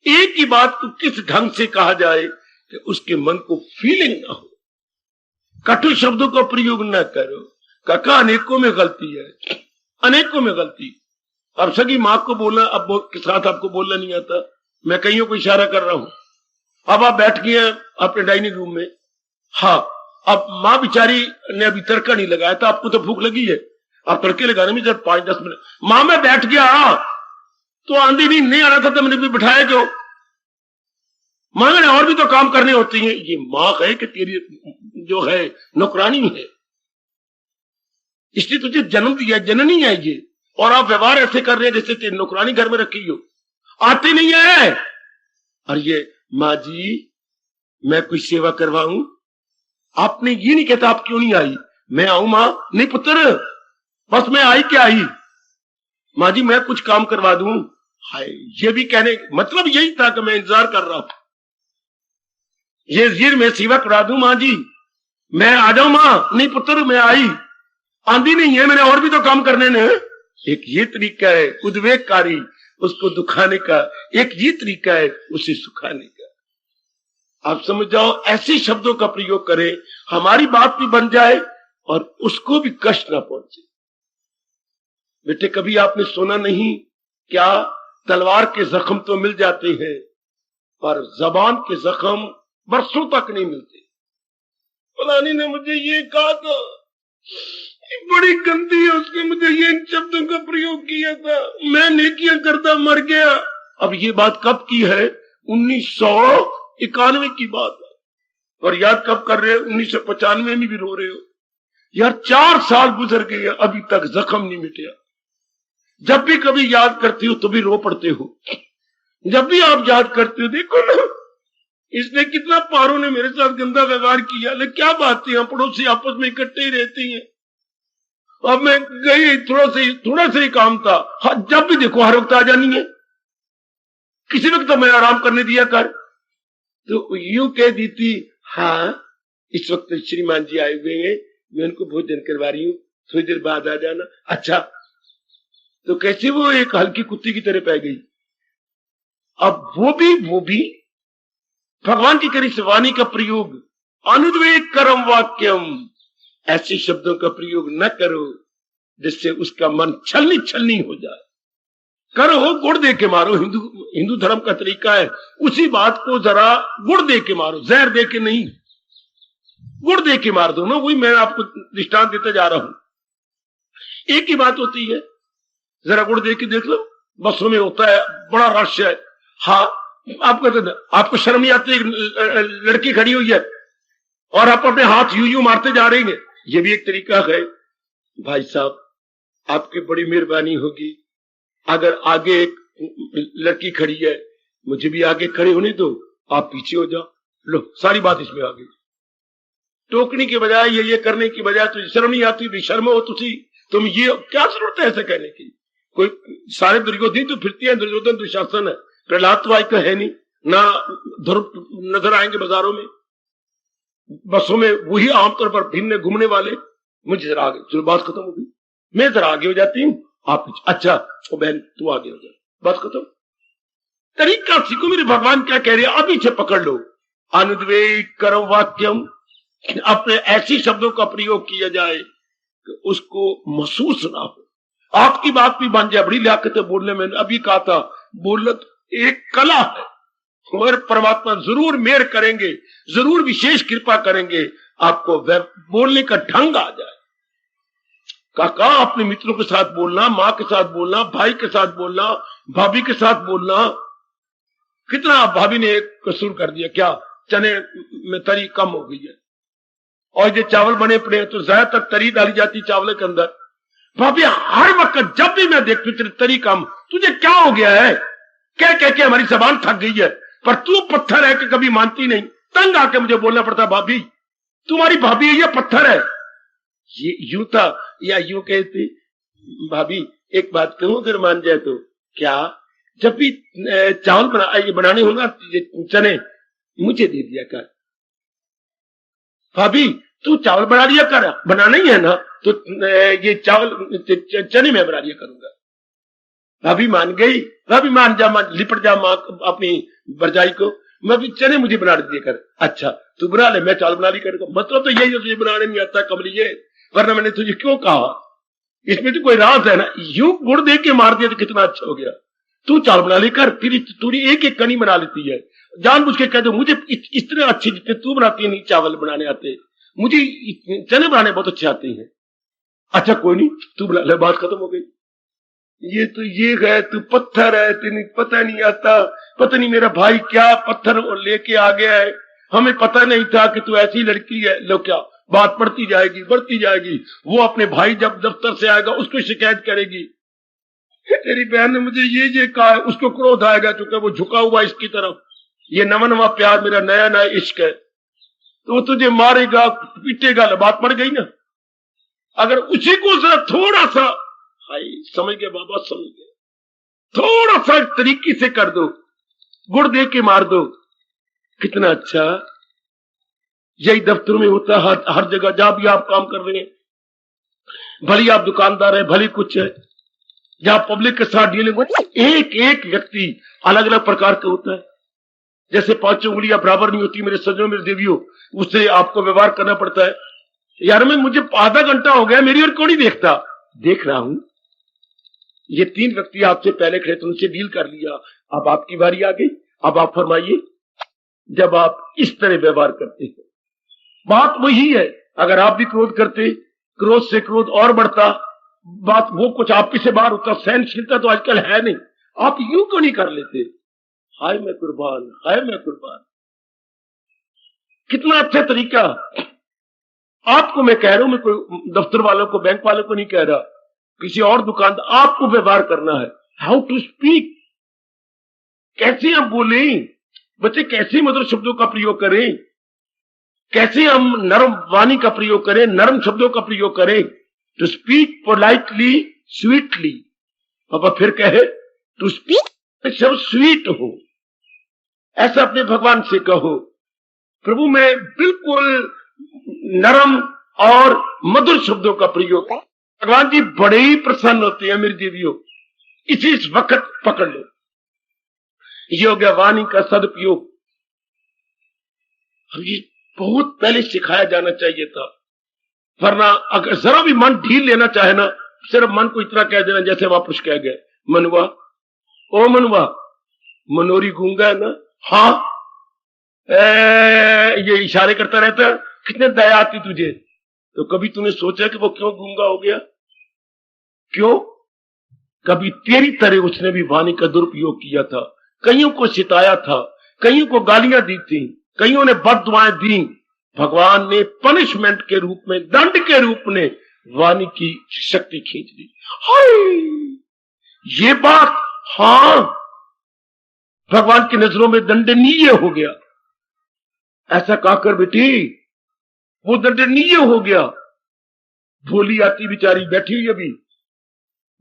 एक ही बात को किस ढंग से कहा जाए कि उसके मन को फीलिंग ना हो। कटु शब्दों का प्रयोग ना करो, काका अनेकों में गलती है, अनेकों में गलती। अब सगी मां को बोलना, अब के साथ आपको बोलना नहीं आता, मैं कईयों को इशारा कर रहा हूं। अब आप बैठ गए अपने डाइनिंग रूम में, हाँ, अब मां बेचारी ने अभी तड़का नहीं लगाया था, आपको तो भूख लगी है, आप तड़के लगाने में जब 5-10 मिनट, मां मैं बैठ गया तो आंधी नहीं आ रहा था तो मैंने भी बिठाया क्यों? मां ने और भी तो काम करने होते हैं। ये मां है कि तेरी जो है नौकरानी है, इसलिए तुझे जन्म दिया, जननी है ये, और आप व्यवहार ऐसे कर रहे हैं जैसे तेरी नौकरानी घर में रखी हो, आती नहीं है। और ये मां जी मैं कुछ सेवा करवाऊं, आपने ये नहीं कहता आप क्यों नहीं आई, मैं आऊं मां, नहीं पुत्र बस मैं आई क्या आई, मां जी मैं कुछ काम करवा दूं। हाय, ये भी कहने मतलब यही था कि मैं इंतजार कर रहा हूं, ये जीर में सेवा करा दूं मां जी, मैं आ जाऊं मां, नहीं पुत्र मैं आई, आंधी नहीं है, मैंने और भी तो काम करने ने। एक ये तरीका है उद्वेगकारी, उसको दुखाने का, एक ये तरीका है उसे सुखाने का। आप समझ जाओ, ऐसे शब्दों का प्रयोग करें, हमारी बात भी बन जाए और उसको भी कष्ट ना पहुंचे। बेटे कभी आपने सुना नहीं क्या, तलवार के जख्म तो मिल जाते हैं पर जबान के जख्म बरसों तक नहीं मिलते। फलानी ने मुझे ये कहा था, बड़ी गंदी है उसके, मुझे ये इन शब्दों का प्रयोग किया था, मैं नेकियां करता मर गया। अब ये बात कब की है? 1991 की बात है, और याद कब कर रहे हो? 1995 में भी रो रहे हो यार, 4 साल गुजर गए अभी तक जख्म नहीं मिटा। जब भी कभी याद करते हो तो भी रो पड़ते हो, जब भी आप याद करते हो, देखो ना इसने कितना पारों ने मेरे साथ गंदा व्यवहार किया, लेकिन क्या बात थी, हम पड़ोसी आपस में इकट्ठे ही रहती हैं। अब मैं गई, थोड़ा सा ही काम था, जब भी देखो हर वक्त आ जानी है, किसी वक्त तो मैं आराम करने दिया कर, तो यूं कह दी थी, हाँ इस वक्त श्रीमान जी आए हुए हैं, मैं उनको भोजन करवा रही हूँ, थोड़ी देर बाद आ जाना। अच्छा, तो कैसे वो एक हल्की कुत्ती की तरह पै गई। अब वो भी भगवान की करी से वाणी का प्रयोग, अनुद्वेग करम वाक्यम, ऐसे शब्दों का प्रयोग न करो जिससे उसका मन छलनी हो जाए। करो, गुड़ दे के मारो, हिंदू धर्म का तरीका है, उसी बात को जरा गुड़ दे के मारो, जहर दे के नहीं, गुड़ दे के मार दो ना। वही मैं आपको दृष्टांत देते जा रहा हूं। एक ही बात होती है, जरा गुड़ दे के देख लो, बसों में होता है बड़ा रश है, हाँ, आपको शर्म नहीं आती? लड़की खड़ी हुई है और आप अपने हाथ यूं मारते जा रही हैं, ये भी एक तरीका है। भाई साहब, आपकी बड़ी मेहरबानी होगी, अगर आगे एक लड़की खड़ी है, मुझे भी आगे खड़े होने दो, आप पीछे हो जाओ। लो, सारी बात इसमें आ गई। टोकने के बजाय, ये करने की बजाय तुझे शर्म नहीं आती? बेशर्म हो तुम, ये क्या जरूरत है ऐसे कहने की? कोई सारे दुर्योधन तो फिरती है, दुर्योधन दुशासन है, प्रहलाद तो तो है नहीं ना, नजर आएंगे बाजारों में, बसों में वही आमतौर पर फिरने घूमने वाले। मुझे जरा आगे, चलो बात खत्म हो गई, मैं जरा आगे हो जाती हूँ, आप पीछे। अच्छा ओ बहन, तू आगे हो जा, बात खत्म। तरीका सीखो। मेरे भगवान क्या कह रहे हैं, आप पीछे पकड़ लो। अनुद्वेग करम वाक्यम, अपने ऐसी शब्दों का प्रयोग किया जाए कि उसको महसूस ना हो, आपकी बात भी बन जाए। बड़ी लियाकत है बोलने में, अभी कहा था, बोलना एक कला है और परमात्मा जरूर मेहर करेंगे, जरूर विशेष कृपा करेंगे, आपको बोलने का ढंग आ जाए। काका, अपने मित्रों के साथ बोलना, माँ के साथ बोलना, भाई के साथ बोलना, भाभी के साथ बोलना। कितना भाभी ने एक कसूर कर दिया, क्या चने में तरी कम हो गई है और ये चावल बने पड़े हैं तो ज्यादातर तरी डाली जाती चावल के अंदर। भाभी हर वक्त जब भी मैं देखती तेरी तरी कम, तुझे क्या हो गया है? कह कह के हमारी जबान थक गई है, पर तू पत्थर है कि कभी मानती नहीं। तंग आके मुझे बोलना पड़ता, भाभी तुम्हारी भाभी है, ये पत्थर है। ये यूं था या यूं कहती, भाभी एक बात कहूं अगर मान जाए तो? क्या? जब भी चावल बनाने होगा चने, मुझे दे दिया कर। भाभी तू चावल बना लिया कर, बनाना ही है ना तो ये चावल चने में बना लिया करूंगा। भाभी मान गई, भाभी मान जा, लिपट जा मां अपनी बरजाई को, मैं भी चने मुझे बना दिया कर। अच्छा तू बना ले, मैं चावल बना ली करूंगा। मतलब तो यही है, तुझे बनाने नहीं आता कमलिए, वरना मैंने तुझे क्यों कहा? इसमें तो कोई राज है ना। यूं गुड़ दे के मार दिया तो कितना अच्छा हो गया। तू चावल बना लेकर, फिर तूने एक एक कनी बना लेती है, जानबूझ के कह दो मुझे इतने अच्छे जितने तू बनाती है नहीं चावल बनाने आते, मुझे चने बनाने बहुत अच्छे आते हैं। अच्छा कोई नहीं, तू बना ले, बात खत्म हो गई। ये तो ये है, तू पत्थर है, तेने पता नहीं आता, पता नहीं मेरा भाई क्या पत्थर लेके आ गया है, हमें पता नहीं था कि तू ऐसी लड़की है। लो क्या बात बढ़ती जाएगी बढ़ती जाएगी। वो अपने भाई जब दफ्तर से आएगा उसको शिकायत करेगी, तेरी बहन ने मुझे ये कहा है, उसको क्रोध आएगा क्योंकि वो झुका हुआ इसकी तरफ, ये नवा नवा प्यार, मेरा नया नया इश्क है, तो वो तुझे मारेगा पीटेगा। बात पड़ गई ना। अगर उसी को जरा थोड़ा सा, हाय समझ गए बाबा, समझ गए, थोड़ा सा तरीके से कर दो, गुड़ दे के मार दो, कितना अच्छा। यही दफ्तर में होता है, हर जगह जहां भी आप काम कर रहे हैं, भली आप दुकानदार है, भली कुछ है, जहां पब्लिक के साथ डीलिंग होती है, एक एक व्यक्ति अलग अलग प्रकार का होता है। जैसे पांचों उंगलियां बराबर नहीं होती मेरे सज्जनों मेरे देवियों, उससे आपको व्यवहार करना पड़ता है। यार मैं मुझे आधा घंटा हो गया, मेरी ओर क्यों नहीं देखता? देख रहा हूं, ये 3 व्यक्ति आपसे पहले खड़े थे, उनसे डील कर लिया, अब आपकी बारी आ गई, अब आप फरमाइए। जब आप इस तरह व्यवहार करते हैं, बात वही है। अगर आप भी क्रोध करते, क्रोध से क्रोध और बढ़ता, बात वो कुछ आपके से बाहर होता, सहनशीलता तो आजकल है नहीं, आप यूं क्यों नहीं कर लेते? हाय मैं कुर्बान, हाय मैं कुर्बान। कितना अच्छा तरीका। आपको मैं कह रहा हूं, मैं कोई दफ्तर वालों को, बैंक वालों को नहीं कह रहा, किसी और दुकानदार, आपको व्यवहार करना है। हाउ टू स्पीक, कैसे हम बोले बच्चे, कैसे मधुर शब्दों का प्रयोग करें, कैसे हम नरम वाणी का प्रयोग करें, नरम शब्दों का प्रयोग करें। To speak politely sweetly. पापा फिर कहे टू स्पीक शब्द स्वीट हो, ऐसा अपने भगवान से कहो, प्रभु मैं बिल्कुल नरम और मधुर शब्दों का प्रयोग। भगवान जी बड़े ही प्रसन्न होते हैं मेरी देवियों, इसी वक्त पकड़ लो। ये हो गया वाणी का सदुपयोग। ये बहुत पहले सिखाया जाना चाहिए था, वरना अगर जरा भी मन ढील लेना चाहे ना, सिर्फ मन को इतना कह देना जैसे वापस कह गए, मनुआ ओ मनुआ, मनोरी गूंगा है ना, हाँ ये इशारे करता रहता है, कितने दया आती तुझे। तो कभी तूने सोचा कि वो क्यों गूंगा हो गया? क्यों? कभी तेरी तरह उसने भी वाणी का दुरुपयोग किया था, कईयों को सिताया था, कईयों को गालियां दी थी, कईयों ने बददुआएं दी। भगवान ने पनिशमेंट के रूप में, दंड के रूप में वाणी की शक्ति खींच दी। हाय, ये बात, हाँ, भगवान की नजरों में दंडनीय हो गया। ऐसा कहकर बेटी वो दंडनीय हो गया। भोली आती बेचारी बैठी हुई अभी,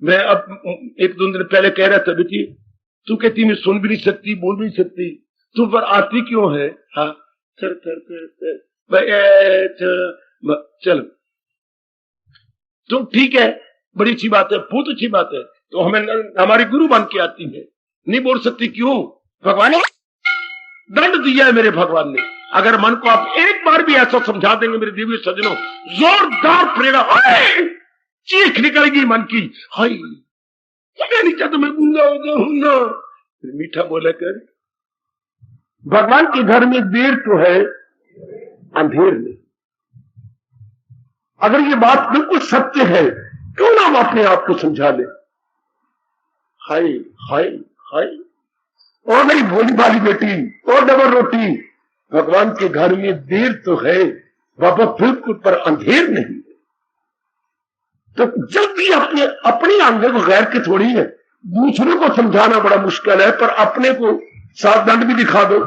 मैं अब 1-2 दिन पहले कह रहा था, बेटी तू कहती मैं सुन भी नहीं सकती, बोल भी नहीं सकती, तू पर आती क्यों है? हाँ, थर थर थर थर, चल तुम ठीक है, बड़ी अच्छी बात है, बहुत अच्छी बात है, तो हमें हमारी गुरु बन के आती है, नहीं बोल सकती क्यों? भगवान ने दंड दिया है मेरे भगवान ने। अगर मन को आप एक बार भी ऐसा समझा देंगे मेरे दिव्य सज्जनों, जोरदार प्रेरणा, चीख निकलेगी मन की, हाय मैं नहीं चाहता मैं गूंगा हो जाऊं ना। मीठा बोला कर, भगवान के घर में देर तो है, अंधेर नहीं। अगर ये बात बिल्कुल सत्य है, क्यों ना हम अपने आप को समझा ले। हाय हाय हाय, और मेरी भोली भाली बेटी, और डबल रोटी, भगवान के घर में देर तो है बाबा, बिल्कुल पर अंधेर नहीं। तो जल्दी अपने आंगन को गैर के थोड़ी है, दूसरों को समझाना बड़ा मुश्किल है, पर अपने को सात दंड भी दिखा दो।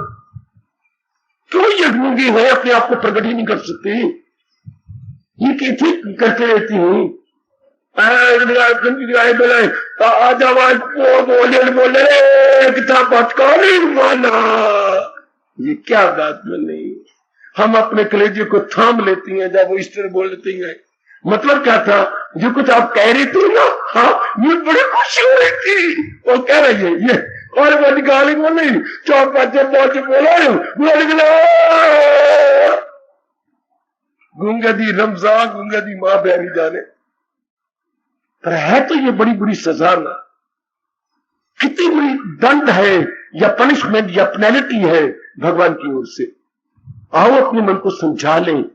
क्यों ये गूंगी है, अपने आप को प्रकट ही नहीं कर सकती, ये कैसे करते रहती हूँ। आज आवाज बोले किताब माना, ये क्या बात में नहीं। हम अपने कलेजे को थाम लेती हैं जब वो इस तरह बोल लेती हैं। मतलब क्या था, जो कुछ आप कह रही थी ना, हाँ, ये बड़ी खुशी हो रही थी, वो कह रही है ये, और वो निकाली बोली 4-5 बोला गूंगा दी रमजान, गूंगा दी माँ बहनी जाने। पर है तो ये बड़ी बुरी सजा ना, कितनी बड़ी दंड है या पनिशमेंट या पेनल्टी है भगवान की ओर से। आओ अपने मन को समझा लें,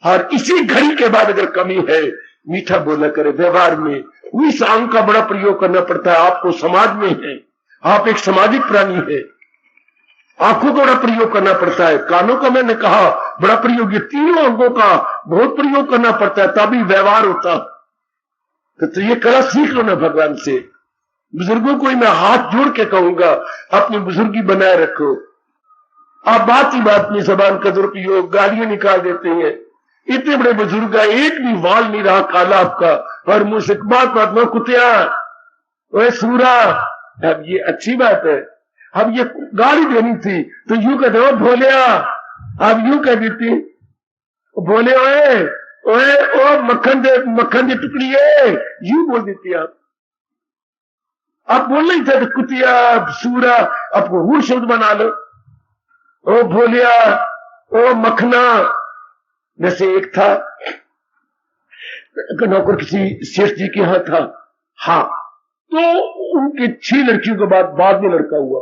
और इसी घड़ी के बाद अगर कमी है, मीठा बोला करे व्यवहार में। उस आंख का बड़ा प्रयोग करना पड़ता है, आपको समाज में है, आप एक सामाजिक प्राणी है, आंखों का बड़ा प्रयोग करना पड़ता है, कानों का मैंने कहा बड़ा प्रयोग, ये तीनों अंगों का बहुत प्रयोग करना पड़ता है, तभी व्यवहार होता। तो ये कला सीख लो ना भगवान से। बुजुर्गों को मैं हाथ जोड़ के कहूंगा, अपनी बुजुर्गी बनाए रखो। आप बात ही बात में जबान का दुरुपयोग, गालियां निकाल देते हैं। इतने बड़े बुजुर्ग है, एक भी वाल नहीं रहा काला आपका, और मुंह से बात में कुतिया, ओए सूरा। अब ये अच्छी बात है, अब ये गाली देनी थी तो यूं कहते हो भोलिया, अब यूं कह देती भोले ओए ओए ओ मक्खन दे टुकड़ी है, यूं बोल देती आप बोल नहीं थे कुतिया सूरा, आपको हूर शब्द बना लो, ओ भोलिया ओ मखना। जैसे एक था नौकर, किसी सेठ जी के यहां था, हाँ, तो उनके 6 लड़कियों के बाद में लड़का हुआ,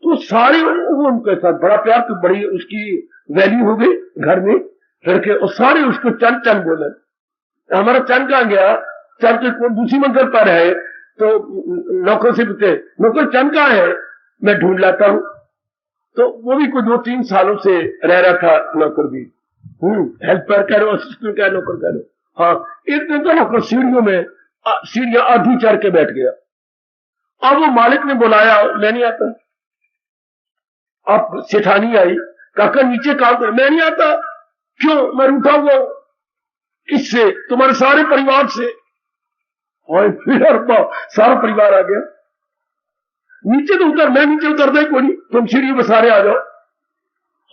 तो सारे वो उनके साथ बड़ा प्यार, तो बड़ी उसकी वैल्यू हो गई घर में लड़के, और सारे उसको चंद चंद बोले। हमारा चंद कहां गया, चंद तो दूसरी मंजिल पर है, तो नौकर से पूछते नौकर चंद कहां है, मैं ढूंढ लाता हूं। तो वो भी कोई 2-3 सालों से रह रहा था नौकर भी, हेल्पर कह लो, असिस्टेंट कह लो, नौकर कह लो। हाँ, एक दिन तो नौकर सीढ़ियों में सीढ़ियां आधी चढ़ के बैठ गया। अब वो मालिक ने बुलाया, मैं नहीं आता। अब सेठानी आई, काका नीचे काम कर, मैं नहीं आता। क्यों? मैं रूठा हुआ हूं। किससे? तुम्हारे सारे परिवार से। और फिर सारा परिवार आ गया, नीचे तो उतर, मैं नीचे उतरता ही कोई नहीं, तुम सीढ़ी में सारे आ जाओ।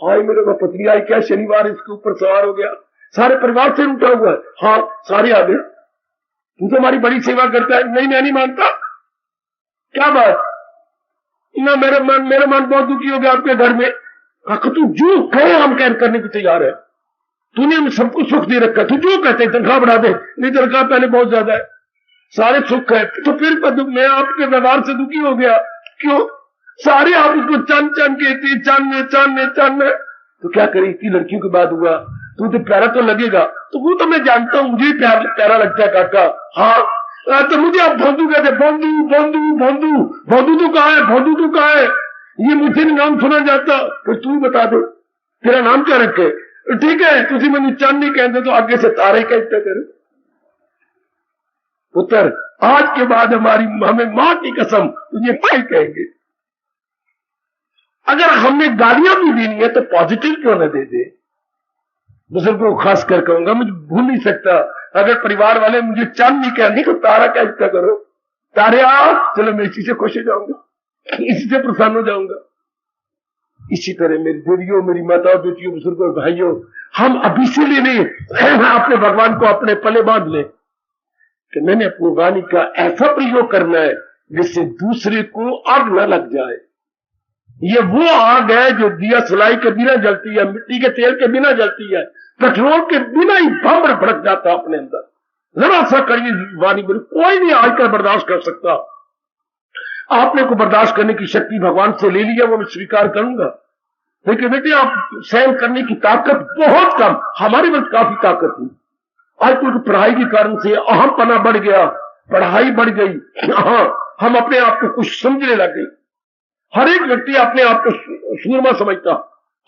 हाय मेरे को पत्नी आई, क्या शनिवार इसके ऊपर सवार हो गया, सारे परिवार से उठा हुआ है। हाँ, सारे आ गए, तू तो हमारी बड़ी सेवा करता है। नहीं, मैं नहीं मानता। क्या बात? ना, मेरा मन बहुत दुखी हो गया आपके घर में। काका तू जो कहे हम करने को तैयार है, तूने हम सबको सुख दे रखा, तू जो कहते तनख्वाह बढ़ा दे। नहीं, तनख्वाह पहले बहुत ज्यादा है, सारे सुख है। तो फिर मैं आपके व्यवहार से दुखी हो गया। क्यों? सारे आप उसको चंद चंद कहते, चंद। तो क्या करें, इतनी लड़कियों के बाद हुआ, तू तो प्यारा तो लगेगा। तो वो तो मैं जानता हूं, मुझे प्यारा लगता है काका। हाँ, तो मुझे आप भोंदू कहते, भोंदू तो कहाँ है, भोंदू तो कहाँ है। ये मुझे नहीं नाम सुना जाता, फिर तू बता दे तेरा नाम क्या रखे। ठीक है, तुझे मैंने चंद नहीं कहते तो आगे से तारे कहते कर। पुत्र, आज के बाद हमें मां की कसम तुझे माई कहेंगे। अगर हमने गालियां भी देनी है तो पॉजिटिव क्यों न दे दे। बुजुर्गों को खास कर कहूंगा, मुझे भूल नहीं सकता, अगर परिवार वाले मुझे चंद नहीं कहने तो तारा कहता करो। तारे आ, चलो मैं इसी से खुश हो जाऊंगा, इसी से प्रसन्न हो जाऊंगा। इसी तरह मेरी देवियों, मेरी माताओं, बेटियों, बुजुर्गों, भाइयों, हम अभी से ले लें अपने भगवान को अपने पले बांध लें कि मैंने अपनी वाणी का ऐसा प्रयोग करना है जिससे दूसरे को आग न लग जाए। ये वो आग है जो दिया सलाई के बिना जलती है, मिट्टी के तेल के बिना जलती है, पेट्रोल के बिना ही बम भड़क जाता अपने अंदर। जरा सा कड़वी वाणी बोली, कोई नहीं आजकल बर्दाश्त कर सकता। आपने को बर्दाश्त करने की शक्ति भगवान से ले लिया, वो मैं स्वीकार करूंगा, लेकिन बेटे आप सहन करने की ताकत बहुत कम, हमारे पास काफी ताकत थी। आजकल की पढ़ाई के कारण से अहम पना बढ़ गया, पढ़ाई बढ़ गई, हम अपने आप को कुछ समझने लग गए। हर एक व्यक्ति अपने आप को सूरमा समझता,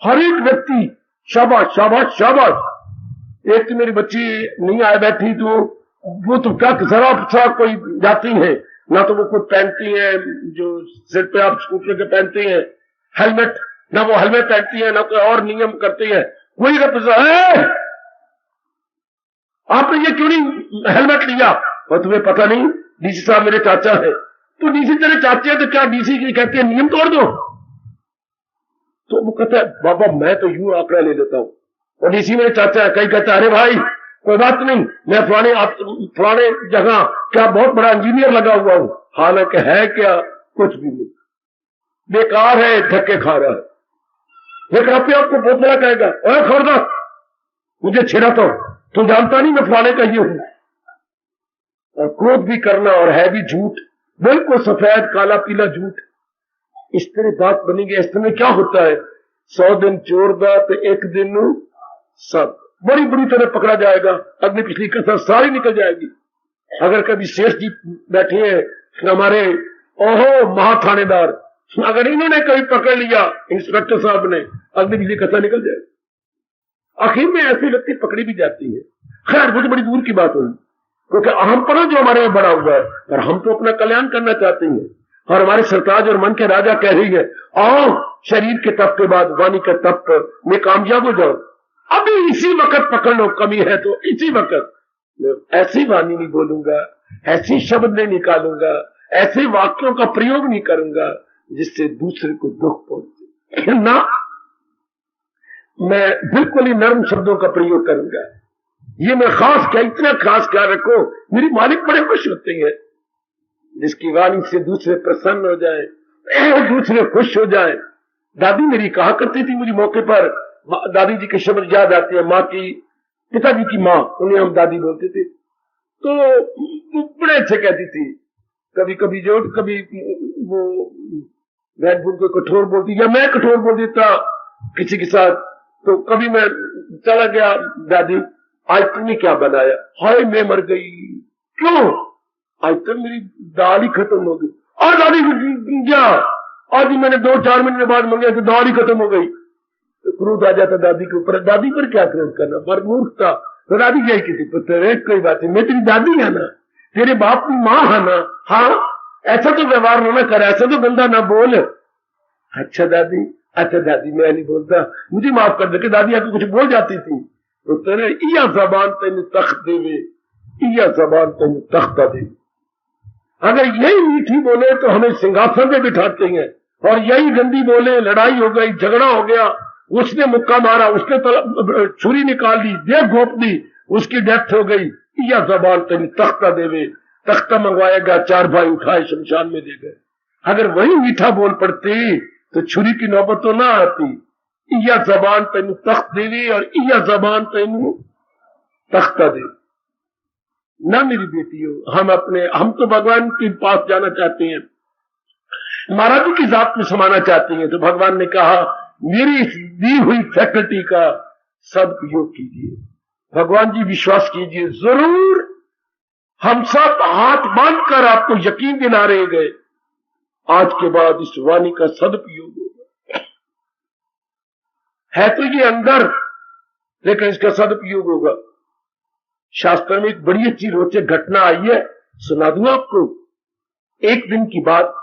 हर एक व्यक्ति शाबाश शाबाश शाबाश। एक तो मेरी बच्ची नहीं आए बैठी तो वो तो क्या जरा सा कोई जाती है ना, तो वो कुछ पहनती है जो सिर पे आप स्कूटर के पहनती है हेलमेट, ना वो हेलमेट पहनती है ना कोई और नियम करती है। कोई है आपने ये क्यों नहीं हेलमेट लिया, और तुम्हें पता नहीं डीसी साहब मेरे चाचा है। तो डीसी तेरे चाचे हैं तो क्या डीसी की कहते हैं नियम तोड़ दो। तो वो कहता है बाबा मैं तो यूं आंकड़ा ले लेता हूं, और डीसी मेरे चाचा है। कहीं कहता है अरे भाई कोई बात नहीं, मैं फलाने जगह क्या बहुत बड़ा इंजीनियर लगा हुआ हूं, हालांकि है क्या कुछ भी नहीं, बेकार है, धक्के खा रहा है। लेकिन अपने आपको बहुत बड़ा कहेगा, अरे खबरदार मुझे छेड़ा तो तुम जानता नहीं मैं फलाने का ये हूं। और क्रोध भी करना और है भी झूठ, बिल्कुल सफेद काला पीला झूठ। इस तरह बात बनेगी। इस तरह क्या होता है, 100 दिन चोर दा तो एक दिन सब बड़ी बुरी तरह पकड़ा जाएगा, अगली पिछली कसर सारी निकल जाएगी। अगर कभी शेष जी बैठे हैं हमारे ओहो महाथानेदार, अगर इन्होंने कभी पकड़ लिया इंस्पेक्टर साहब ने, अगली पिछली कसर निकल जाएगी। आखिर में ऐसी व्यक्ति पकड़ी भी जाती है। खैर वो तो बड़ी दूर की बात हुई, क्योंकि अहमपना जो हमारे में बड़ा हुआ है, और हम तो अपना कल्याण करना चाहते हैं, और हमारे सरताज और मन के राजा कह रही है आओ शरीर के तप के बाद वाणी का तप में कामयाब हो जाओ। अभी इसी वक्त पकड़ लो, कमी है तो इसी वक्त ऐसी वाणी नहीं बोलूंगा, ऐसी शब्द नहीं निकालूंगा, ऐसे वाक्यों का प्रयोग नहीं करूंगा जिससे दूसरे को दुख पहुंचे ना, मैं बिल्कुल ही नर्म शब्दों का प्रयोग करूंगा। ये मैं खास क्या, इतना खास क्या रखो, मेरी मालिक बड़े खुश होते हैं जिसकी वाणी से दूसरे प्रसन्न हो जाए, दूसरे खुश हो जाए। दादी मेरी कहा करती थी, मुझे मौके पर दादी जी के शब्द याद आते हैं, माँ की पिताजी की माँ, उन्हें हम दादी बोलते थे, तो बड़े अच्छे कहती थी। कभी कभी जो कभी वो बहन को कठोर बोलती या मैं कठोर बोल देता किसी के साथ, तो कभी मैं चला गया दादी आज तुमने क्या बनाया, हाय मैं मर गई, क्यों आज तक मेरी दाल ही खत्म हो गई। और दादी क्या आज मैंने 2-4 महीने बाद मंगाया तो दाल ही खत्म हो गई। तो क्रोध आ जाता दादी के ऊपर, दादी पर क्या क्रोध करना, पर मूर्खता। तो दादी क्या कहती पुत्र कोई बात नहीं, मैं तेरी दादी है ना, तेरे बाप की माँ है ना, हाँ ऐसा तो व्यवहार ना कर, ऐसा तो गंदा ना बोल। अच्छा दादी, अच्छा दादी मैं नहीं बोलता, मुझे माफ कर दे। कि दादी आपको कुछ बोल जाती थी तो तेरे इया जबान तेन तख्त देवे, इया जबान तेन तख्ता दे। अगर यही मीठी बोले तो हमें सिंहासन पे बिठाते हैं, और यही गंदी बोले लड़ाई हो गई, झगड़ा हो गया, उसने मुक्का मारा, उसने छुरी निकाल दी, देख घोप दी, उसकी डेथ हो गई, या जबान तेन तख्ता देवे, तख्ता मंगवाएगा, 4 भाई उठाए शमशान में दे गए। अगर वही मीठा बोल पड़ती तो छुरी की नौबत तो ना आती। या जबान तेन तख्त देवी और या जबान तेन तख्ता दे। ना मेरी बेटियों, हम तो भगवान के पास जाना चाहते हैं, महाराज जी की जात में समाना चाहते हैं, तो भगवान ने कहा मेरी दी हुई फैकल्टी का सदुपयोग कीजिए। भगवान जी विश्वास कीजिए, जरूर हम सब हाथ बांधकर आपको यकीन दिला रहे गए, आज के बाद इस वाणी का सदुपयोग हो। है तो ये अंदर, लेकिन इसका सदुपयोग होगा। शास्त्र में एक बड़ी अच्छी रोचक घटना आई है, सुना दूं आपको। एक दिन की बात,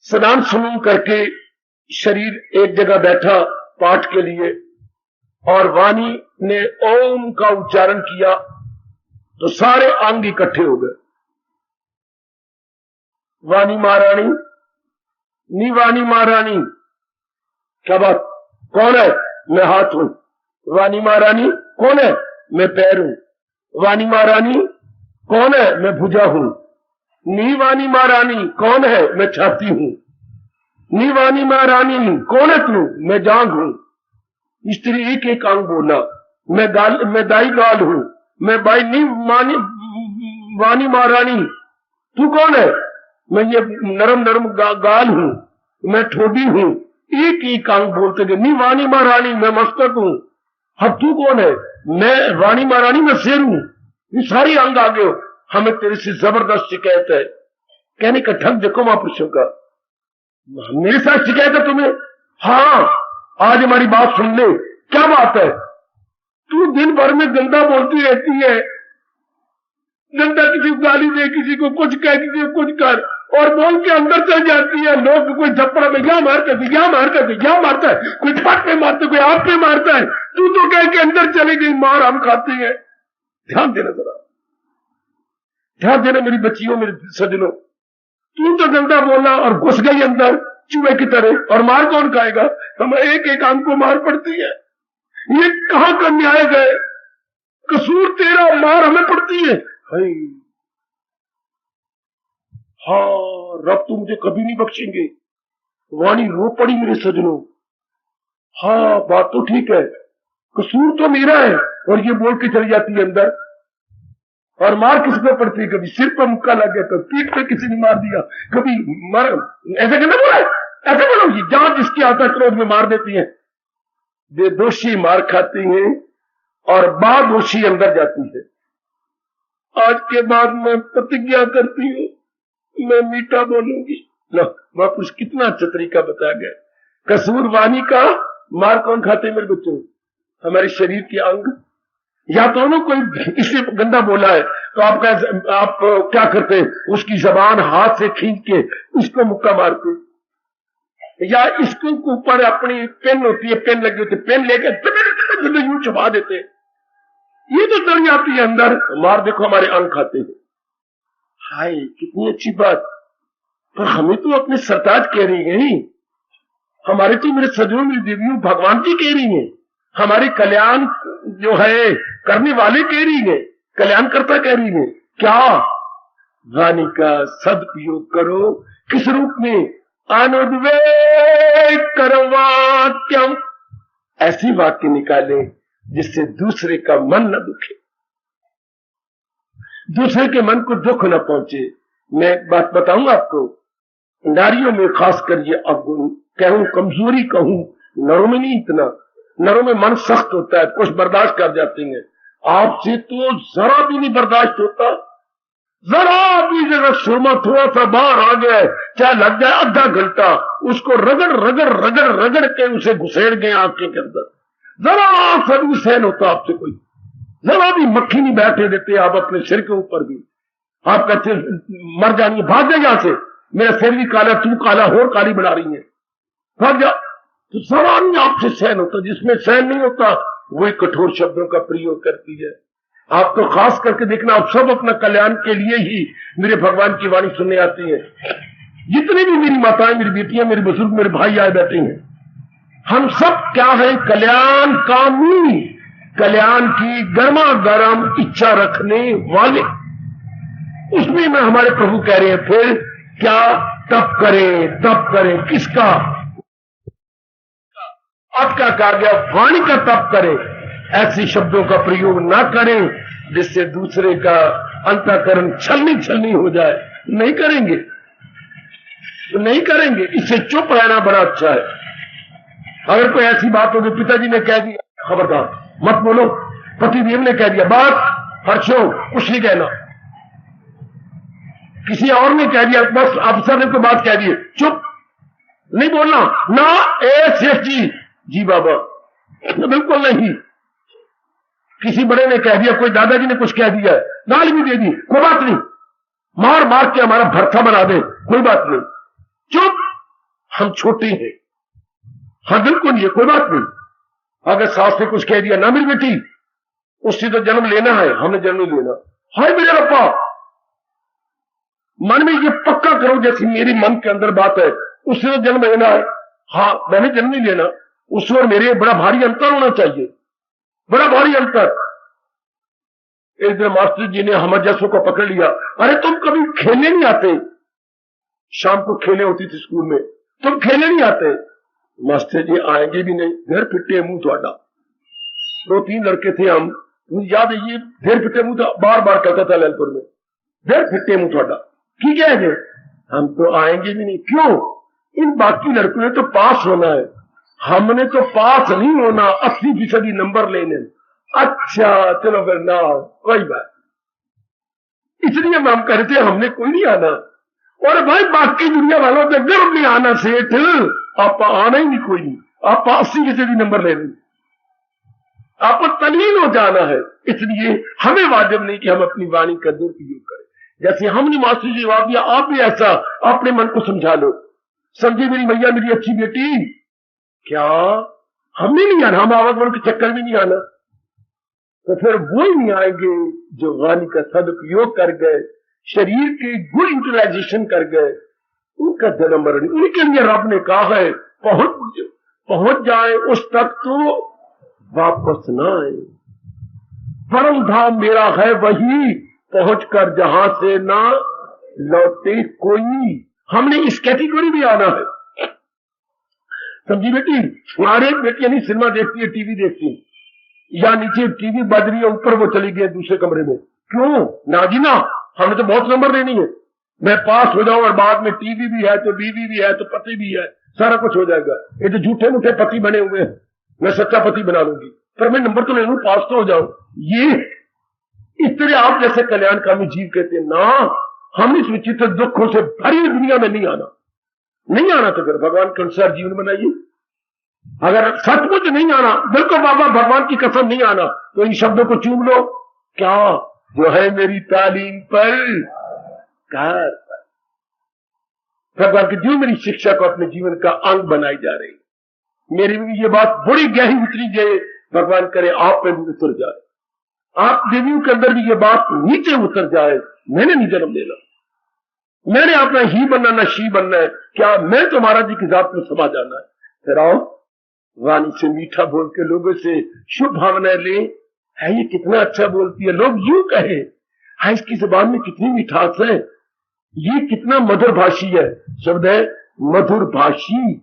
स्नान सुनून करके शरीर एक जगह बैठा पाठ के लिए, और वाणी ने ओम का उच्चारण किया तो सारे अंग इकट्ठे हो गए। वाणी महारानी, नी वाणी महारानी, क्या बात, कौन है? मैं हाथ हूं। वाणी महारानी, कौन है? मैं पैर हूं। वाणी महारानी, कौन है? मैं भुजा हूं। नी वाणी महारानी, कौन है? मैं छाती हूं। नी वाणी महारानी, कौन है तू? मैं जांघ हूं। स्त्री एक एक अंग बोला। मैं दाई गाल हूं। मैं बाई नी वाणी महारानी, तू कौन है? मैं ये नरम नरम गाल हूं। मैं ठोडी हूं। एक एक अंग बोलते गए। नी वाणी महारानी, मैं मस्तक हूं। अब तू कौन है? मैं वाणी महारानी, मैं सिर हूं। ये सारे अंग आ गए। हमें तेरे से जबरदस्त शिकायत है। कहने का ढंग देखो महापुरुषों का। मेरे साथ शिकायत है तुम्हें? हाँ, आज हमारी बात सुन ले। क्या बात है? तू दिन भर में गंदा बोलती रहती है। गंदा किसी को गाली दे, किसी को कुछ कह, किसी को कुछ कर, और बोल के अंदर चल जाती है। लोग कोई थप्पड़ में क्या मारता है, क्या मारता है, क्या मारता है, कोई पट पे मारता है, कोई आप पे मारता है। तू तो कह के अंदर चली गई, मार हम खाते हैं। ध्यान देना जरा, ध्यान देना मेरी बच्चियों, मेरे सजनों। तू तो गंदा बोला और घुस गई अंदर चूहे की तरह, और मार कौन खाएगा? हमें एक एक अंग को मार पड़ती है। ये कहां का न्याय है? कसूर तेरा, मार हमें पड़ती है। हाँ, रब तुम मुझे कभी नहीं बख्शेंगे। वाणी रो पड़ी मेरे सजनों। हाँ, बात तो ठीक है, कसूर तो मेरा है। और ये बोल के चली जाती है अंदर। और मार किस पे पड़ती है? कभी सिर पर मुक्का लग गया, तो पीठ पे किसी ने मार दिया, कभी मार, ऐसे कहना बोला, ऐसे बोलो। ये जहां जिसकी आता क्रोध में मार देती है। बेदोषी मार खाती हैं और बादोषी अंदर जाती है। आज के बाद मैं प्रतिज्ञा करती हूं, मैं मीठा बोलूंगी। लो, महापुरुष कितना अच्छा तरीका बताया गया। कसूर वाणी का, मार कौन खाते मेरे बच्चों? हमारे शरीर के अंग। या तो ना कोई इससे गंदा बोला है तो आप क्या करते? उसकी जबान हाथ से खींच के उसको मुक्का मारते, या इसको ऊपर अपनी पेन होती है, पेन लगी होती है, पेन लेकर यूं छुपा देते। ये तो डर जाती है अंदर, मार देखो हमारे अंग खाते हैं। हाय, कितनी अच्छी बात। पर हमें तो अपने सरताज कह रही है, हमारे तो मेरे सजनों, मेरी देवियों, भगवान जी कह रही है। हमारे कल्याण जो है करने वाले कह रही है, कल्याणकर्ता कह रही है। क्या? वाणी का सदुपयोग करो। किस रूप में? अनुद्वेग करवाक्यम, ऐसी वाक्य निकाले जिससे दूसरे का मन न दुखे, दूसरे के मन को दुख न पहुंचे। मैं बात बताऊं आपको, नारियों में खासकर ये अवगुण कहूं, कमजोरी कहूं, नरों में नहीं इतना। नरों में मन सख्त होता है, कुछ बर्दाश्त कर जाते हैं। आपसे तो जरा भी नहीं बर्दाश्त होता। जरा भी जरा सुरमा थोड़ा सा बाहर आ गया, चाहे लग जाए आधा घंटा, उसको रगड़ रगड़ रगड़ रगड़ के उसे घुसेड़ गए आंखें के अंदर। जरा सा भी सहन होता आपसे कोई? जरा भी मक्खी नहीं बैठे देते आप अपने सिर के ऊपर भी। आप कहते मर जानी, भाग जाए यहां से, मेरा सिर भी काला, तू काला, और काली बना रही है, भाग जा। तो जरा नहीं आपसे सहन होता। जिसमें सहन नहीं होता वही कठोर शब्दों का प्रयोग करती है। आप तो खास करके देखना, आप सब अपना कल्याण के लिए ही मेरे भगवान की वाणी सुनने आती है। जितनी भी मेरी माताएं, मेरी बेटियां, मेरे बुजुर्ग, मेरे भाई आए बैठे हैं, हम सब क्या है? कल्याण कामी, कल्याण की गर्मा गर्म इच्छा रखने वाले। उसमें में हमारे प्रभु कह रहे हैं, फिर क्या? तप करें, तप करें। किसका? अब क्या कहा गया? वाणी का तप करें। ऐसे शब्दों का प्रयोग ना करें जिससे दूसरे का अंतःकरण छलनी छलनी हो जाए। नहीं करेंगे, नहीं करेंगे। इससे चुप रहना बड़ा अच्छा है। अगर कोई ऐसी बात होगी, पिताजी ने कह दिया, खबरदार मत बोलो, पतिदेव ने कह दिया, बात हर्षो, कुछ नहीं कहना। किसी और ने कह दिया, बस अफसर ने कोई बात कह दी, चुप, नहीं बोलना ना। ए सेठ जी, जी बाबा, बिल्कुल नहीं। किसी बड़े ने कह दिया, कोई दादाजी ने कुछ कह दिया, गाली भी दे दी, कोई बात नहीं, मार मार के हमारा भरथा बना दे, कोई बात नहीं, चुप, हम छोटे हैं। हाँ बिल्कुल ये कोई बात नहीं। अगर सास ने कुछ कह दिया, ना मेरी बेटी उससे तो जन्म लेना है, हमने जन्म नहीं लेना। हाय मेरे रब्बा, मन में ये पक्का करो जैसे मेरी मन के अंदर बात है, उससे तो जन्म लेना है। हाँ मैंने जन्म नहीं लेना, उस और मेरे बड़ा भारी अंतर होना चाहिए, बड़ा भारी अंतर। एक दिन मास्टर जी ने हम जैसों को पकड़ लिया, अरे तुम कभी खेलने नहीं आते? शाम को खेले होती थी स्कूल में, तुम खेलने नहीं आते? मास्टर जी आएंगे भी नहीं, घर पिट्टे मुंह थोड़ा। 2-3 लड़के थे हम, मुझे याद है ये फिर फिटे मुंह था, बार बार कहता था ललपुर में, फिर फिटे मुंह थोड़ा, ठीक है हम तो आएंगे भी नहीं। क्यों? इन बाकी लड़कों ने तो पास होना है, हमने तो पास नहीं होना, 80% नंबर लेने। अच्छा चलो फिर ना आओ, कोई बात, इसलिए हम कह रहे थे हमने कोई नहीं आना। और भाई बाकी दुनिया वालों के गर्व नहीं आना सेठ, आप आना ही नहीं, कोई नहीं, आप 80% नंबर ले लेंगे, आपको तलीन हो जाना है। इसलिए हमें वाजिब नहीं कि हम अपनी वाणी का दुरुपयोग करें। जैसे हमने मास्टर जी जवाब दिया, आप भी ऐसा अपने मन को समझा लो, समझे मेरी मैया मेरी अच्छी बेटी, क्या हमने नहीं आना, हम आवागमन के चक्कर में नहीं आना, तो फिर वो ही नहीं आएंगे जो वाणी का सदुपयोग कर गए, शरीर के गुड यूटिलाइजेशन कर गए, उनका जन्म मरण उनके लिए रब ने कहा है पहुंच जाए उस तक तो वापस ना आए। परम धाम मेरा है वही, पहुंचकर जहां से ना लौटे कोई। हमने इस कैटेगरी में आना है, समझी बेटी। हमारे बेटी यानी सिनेमा देखती है, टीवी देखती है, या नीचे टीवी बज रही है, ऊपर वो चली गई दूसरे कमरे में, क्यों? ना जी ना, हमने तो बहुत नंबर लेनी है, मैं पास हो जाऊं और बाद में टीवी भी है तो बीवी भी है तो पति भी है, सारा कुछ हो जाएगा। ये तो झूठे मूठे पति बने हुए हैं, मैं सच्चा पति बना लूंगी, पर मैं नंबर तो ले लूं, पास तो हो जाऊं। ये इस तरह आप जैसे कल्याणकामी जीव कहते हैं ना, हम इस विचित्र दुखों से भरी दुनिया में नहीं आना। नहीं आना तो फिर भगवान के अनुसार जीवन बनाइए। अगर सचमुच नहीं आना, बिल्कुल बाबा भगवान की कसम नहीं आना, तो इन शब्दों को चूम लो, क्या जो है मेरी तालीम पर कार, भगवान की जो मेरी शिक्षा को अपने जीवन का अंग बनाई जा रही, मेरी भी ये बात बड़ी गहरी उतरी जाए, भगवान करे आप पे भी उतर जाए, आप देवियों के अंदर भी ये बात नीचे उतर जाए, मैंने नहीं जन्म लेना, मैंने अपना ही बनना ना शी बनना है, क्या मैं तो महाराज जी की जात में समा जाना है। फिर आओ वाणी से मीठा बोल के लोगों से शुभ भावनाएं ले, है ये कितना अच्छा बोलती है, लोग यूं कहे है इसकी जुबान में कितनी मिठास है, ये कितना मधुर भाषी है। शब्द है मधुर भाषी,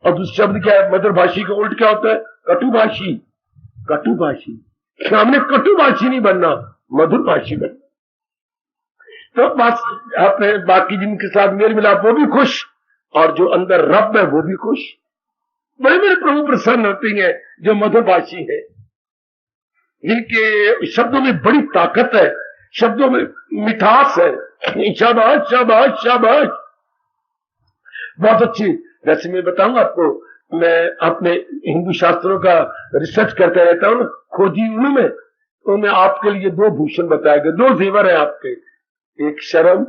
और दूसरा शब्द क्या है? मधुर भाषी का उल्ट क्या होता है? कटुभाषी। कटुभाषी, हमने कटुभाषी नहीं बनना, मधुर भाषी बनना। तो बस अपने बाकी जिनके साथ मेल मिलाप वो भी खुश, और जो अंदर रब है वो भी खुश। बड़े बड़े प्रभु प्रसन्न होते हैं जो मधुर भाषी है, जिनके शब्दों में बड़ी ताकत है, शब्दों में मिठास है। शाबाश शाबाश शाबाश, बहुत अच्छी। वैसे मैं बताऊंगा आपको, मैं अपने हिंदू शास्त्रों का रिसर्च करता रहता हूं, खोजी उनमें, तो मैं आपके लिए 2 भूषण बताएगा, 2 जेवर है आपके, एक शर्म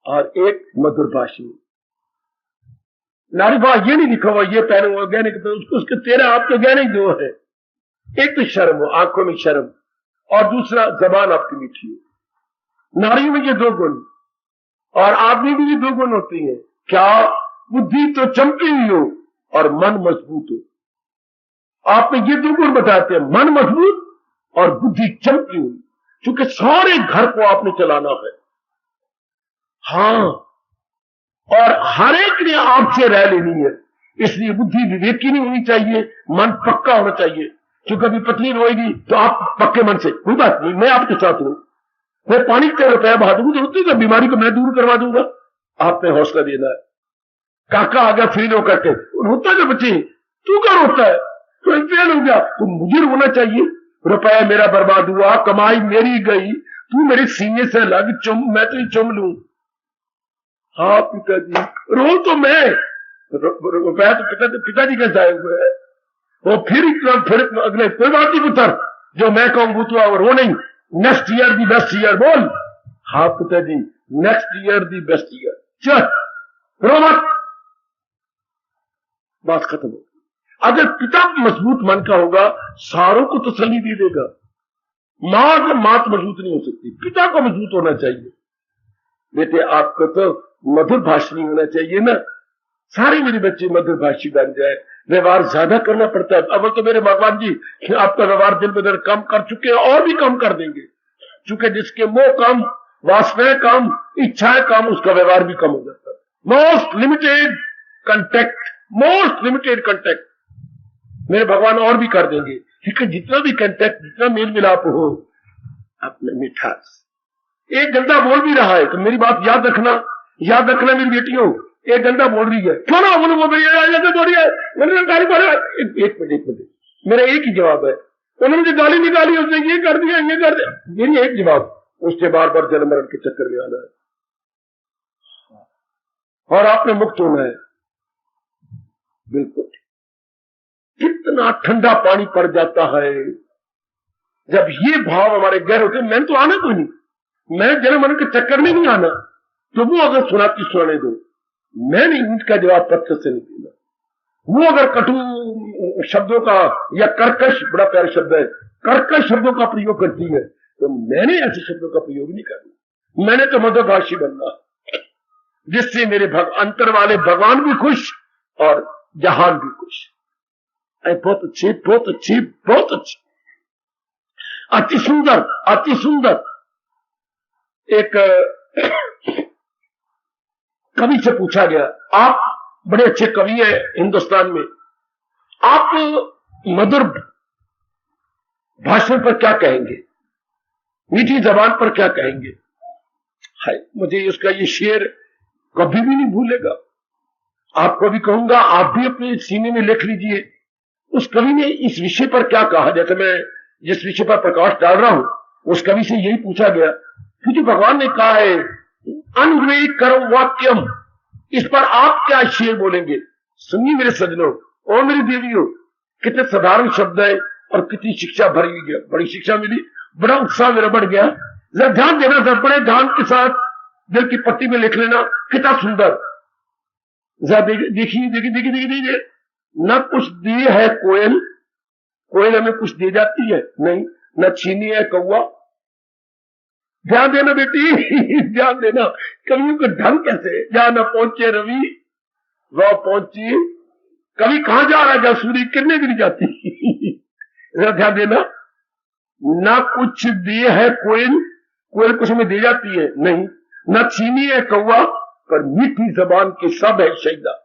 और एक मधुर भाषी। नारी बात ये नहीं लिखा हुआ ये पहने हुआ गहने, उसके 13 आपके गहने 2 है। एक तो शर्म हो, आंखों में शर्म, और दूसरा जबान आपकी मीठी हो। नारी में ये 2 गुण, और आदमी में ये 2 गुण होती है, क्या? बुद्धि तो चमकी हुई हो और मन मजबूत हो। आप में ये 2 गुण बताते हैं, मन मजबूत और बुद्धि चमकी हुई, क्योंकि सारे घर को आपने चलाना है। हाँ, और हर एक ने आपसे रह लेनी है, इसलिए बुद्धि विवेकी नहीं होनी चाहिए, मन पक्का होना चाहिए। क्योंकि कभी पत्नी रोएगी तो आप पक्के मन से, कोई बात नहीं, मैं आपके साथ हूं, मैं पानी का रुपया बहा दूंगा, तो उसकी बीमारी को मैं दूर करवा दूंगा, आपने हौसला देना है। काका आ गया फेल होकर के, रोता है बच्चे, तू क्या रोता है, तो फेल हो गया, तो मुझे रोना चाहिए, रुपया मेरा बर्बाद हुआ, कमाई मेरी गई, तू मेरे सीने से लग चुम, मैं तो ही चुम लूं। हाँ पिताजी, रो तो मैं, रुपया तो पिताजी का जाए हुए है। वो फिर अगले कोई बात नहीं पुत्र, जो मैं कहूं वो तो और वो नहीं, next year the best year बोल। हाँ पिताजी, next year the best year. चल रो मत, बात खत्म हो। अगर पिता मजबूत मन का होगा सारों को तसल्ली दे देगा। मां को मात मजबूत नहीं हो सकती, पिता को मजबूत होना चाहिए। बेटे आपको तो मधुर भाषणी होना चाहिए ना, सारे मेरे बच्चे मधुर भाषी बन जाए। व्यवहार ज्यादा करना पड़ता है। अब तो मेरे भगवान जी आपका व्यवहार दिन ब दिन कम कर चुके हैं और भी कम कर देंगे, क्योंकि जिसके मोह कम, वासनाएं कम, इच्छाएं कम, उसका व्यवहार भी कम हो जाता है। Most limited contact, most limited contact मेरे भगवान और भी कर देंगे। ठीक है, जितना भी कंटेक्ट, जितना मेल मिलाप हो, अपने मिठास। एक गंदा बोल भी रहा है तो मेरी बात याद रखना, याद रखना मेरी बेटियों। एक गंदा बोल रही है, क्यों ना बोल रही है, मैंने गाली बोल रहा है। एक मिनट, मेरा एक ही जवाब है। उन्होंने मुझे गाली निकाली, उसने ये कर दिया, ये कर दिया, मेरी एक जवाब, उसके बार बार जन्म मरण के चक्कर में आना है और आपने मुक्त होना है। बिल्कुल। कितना ठंडा पानी पड़ जाता है जब ये भाव हमारे गहरे होते। मैंने तो आना कोई नहीं, मैं जन्म मरण के चक्कर में नहीं आना। तो वो अगर सुनाती सुनाने दो, मैंने इनका जवाब पत्थर से नहीं देना। वो अगर कटु शब्दों का या कर्कश, बड़ा प्यारा शब्द है, कर्कश शब्दों का प्रयोग करती है, तो मैंने ऐसे शब्दों का प्रयोग नहीं करना। मैंने तो मधुभाषी बनना, जिससे मेरे अंतर वाले भगवान भी खुश और जहान भी खुश। बहुत अच्छी, बहुत अच्छी, बहुत अच्छी, अति सुंदर, अति सुंदर। एक कवि से पूछा गया, आप बड़े अच्छे कवि हैं हिंदुस्तान में, आप मधुर भाषण पर क्या कहेंगे, मीठी जबान पर क्या कहेंगे? हाय, मुझे उसका ये शेर कभी भी नहीं भूलेगा। आपको भी कहूंगा, आप भी अपने सीने में लिख लीजिए। उस कवि ने इस विषय पर क्या कहा, जैसे मैं जिस विषय पर प्रकाश डाल रहा हूं, उस कवि से यही पूछा गया, क्योंकि भगवान ने कहा है अनुग्रही करो वाक्यम, इस पर आप क्या शेर बोलेंगे? सुनिए मेरे सज्जनों और मेरी देवियों, कितने साधारण शब्द है और कितनी शिक्षा भरी गई, बड़ी शिक्षा मिली, बड़ा उत्साह मेरा बढ़ गया। जरा ध्यान देना, जरा बड़े ध्यान के साथ दिल की पट्टी में लिख लेना, कितना सुंदर। जरा देखिए देखिए देखिए देखिए, न कुछ दिए है कोयल, कोयल हमें कुछ दे जाती है नहीं, न छीनी है कौवा। ध्यान देना बेटी, ध्यान देना। कवियों का ढंग कैसे, जहां न पहुंचे रवि वह पहुंची, कवि कहां जा रहा है जहां सूर्य किरणें भी नहीं जाती। ध्यान देना, न कुछ दिए है कोयल, कोयल कुछ हमें दे जाती है नहीं, न छीनी है कौवा, पर मीठी जबान के सब है शहीदा।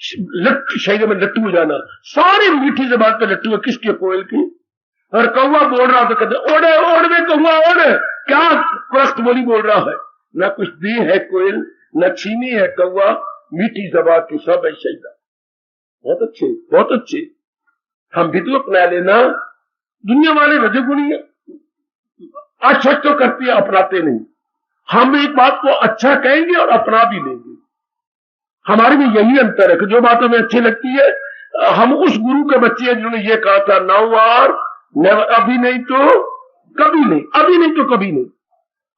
शहीद में लट्टू हो जाना, सारी मीठी जबान पे लट्टू है, किसके? कोयल की। और कौवा बोल रहा तो कहते ओढ़े ओढ़ में कौवा ओढ़, क्या प्रस्त बोली बोल रहा है। न कुछ दी है कोयल, न छीनी है कौवा, मीठी जबान की सब है शहीदा। बहुत अच्छे, बहुत अच्छे। हम भी तो अपना लेना। दुनिया वाले रजोगुणी अच्छा तो करते हैं, अपनाते नहीं। हम एक बात को अच्छा कहेंगे और अपना भी लेंगे। हमारे में यही अंतर है कि जो बात हमें अच्छी लगती है, हम उस गुरु के बच्चे हैं जिन्होंने ये कहा था, नाउ आर नेवर, अभी नहीं तो कभी नहीं, अभी नहीं तो कभी नहीं।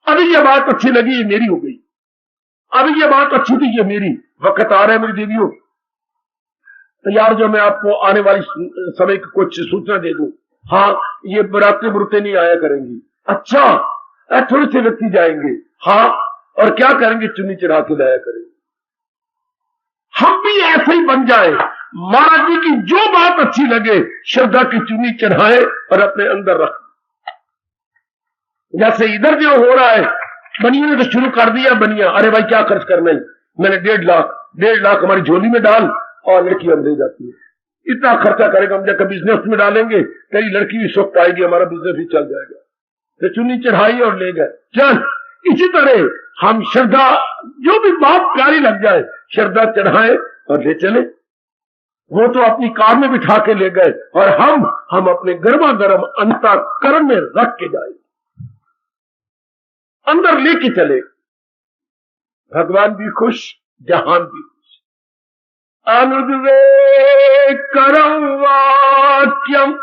अभी ये बात अच्छी लगी, ये मेरी हो गई। अभी ये बात अच्छी थी, ये मेरी। वक्त आ रहा है मेरी देवियों, तैयार जो मैं आपको आने वाली समय की कुछ सूचना दे दूं। हाँ, ये बरातें बुरते नहीं आया करेंगी। अच्छा, थोड़े से व्यक्ति जाएंगे। हाँ, और क्या करेंगे? चुन्नी चढ़ा के लाया करेंगे। हम भी ऐसे ही बन जाए, महाराज जी की जो बात अच्छी लगे श्रद्धा की चुन्नी चढ़ाए और अपने अंदर रख। जैसे इधर जो हो रहा है, बनिया ने तो शुरू कर दिया। बनिया, अरे भाई क्या खर्च करना है, मैंने 1.5 लाख हमारी झोली में डाल और लड़की हम दे जाती है। इतना खर्चा करेगा, हम जाकर बिजनेस में डालेंगे, तेरी लड़की भी सुख पाएगी, हमारा बिजनेस भी चल जाएगा। तो चुन्नी चढ़ाई और ले गए। चल, इसी तरह हम श्रद्धा, जो भी बात प्यारी लग जाए, श्रद्धा चढ़ाए और ले चले। वो तो अपनी कार में बिठा के ले गए और हम अपने गर्मा गर्म अंतःकरण में रख के जाए, अंदर लेके चले। भगवान भी खुश, जहान भी खुश। अनुद्वेकरं वाक्यम।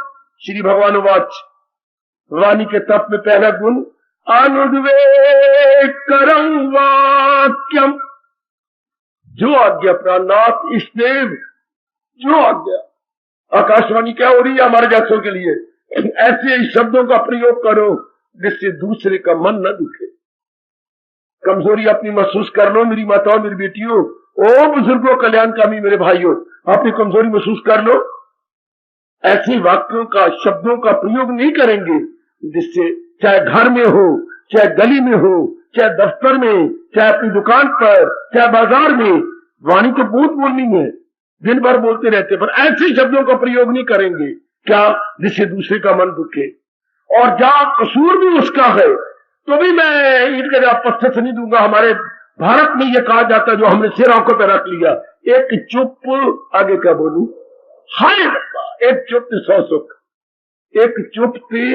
श्री भगवान वाच, वाणी के तप में पहला गुण अनुद्वेकरं वाक्यम। जो आज्ञा प्राणनाथ इष्टदेव, जो आज्ञा। आकाशवाणी क्या हो रही है हमारे जैसों के लिए? ऐसे शब्दों का प्रयोग करो जिससे दूसरे का मन न दुखे। कमजोरी अपनी महसूस कर लो मेरी माताओं, मेरी बेटियों, ओ बुजुर्गों, कल्याणकामी मेरे भाइयों, अपनी कमजोरी महसूस कर लो। ऐसे वाक्यों का, शब्दों का प्रयोग नहीं करेंगे जिससे, चाहे घर में हो, चाहे गली में हो, चाहे दफ्तर में, चाहे अपनी दुकान पर, चाहे बाजार में। वाणी तो बहुत बोलनी है, दिन भर बोलते रहते, पर ऐसे शब्दों का प्रयोग नहीं करेंगे क्या जिससे दूसरे का मन दुखे। और जहां कसूर भी उसका है तो भी मैं इनके जवाब पत्थर से नहीं दूंगा। हमारे भारत में यह कहा जाता है, जो हमने सिर आंखों पर रख लिया, एक चुप, आगे क्या बोलूं, हाय एक चुप 100 सुख। एक चुप थी,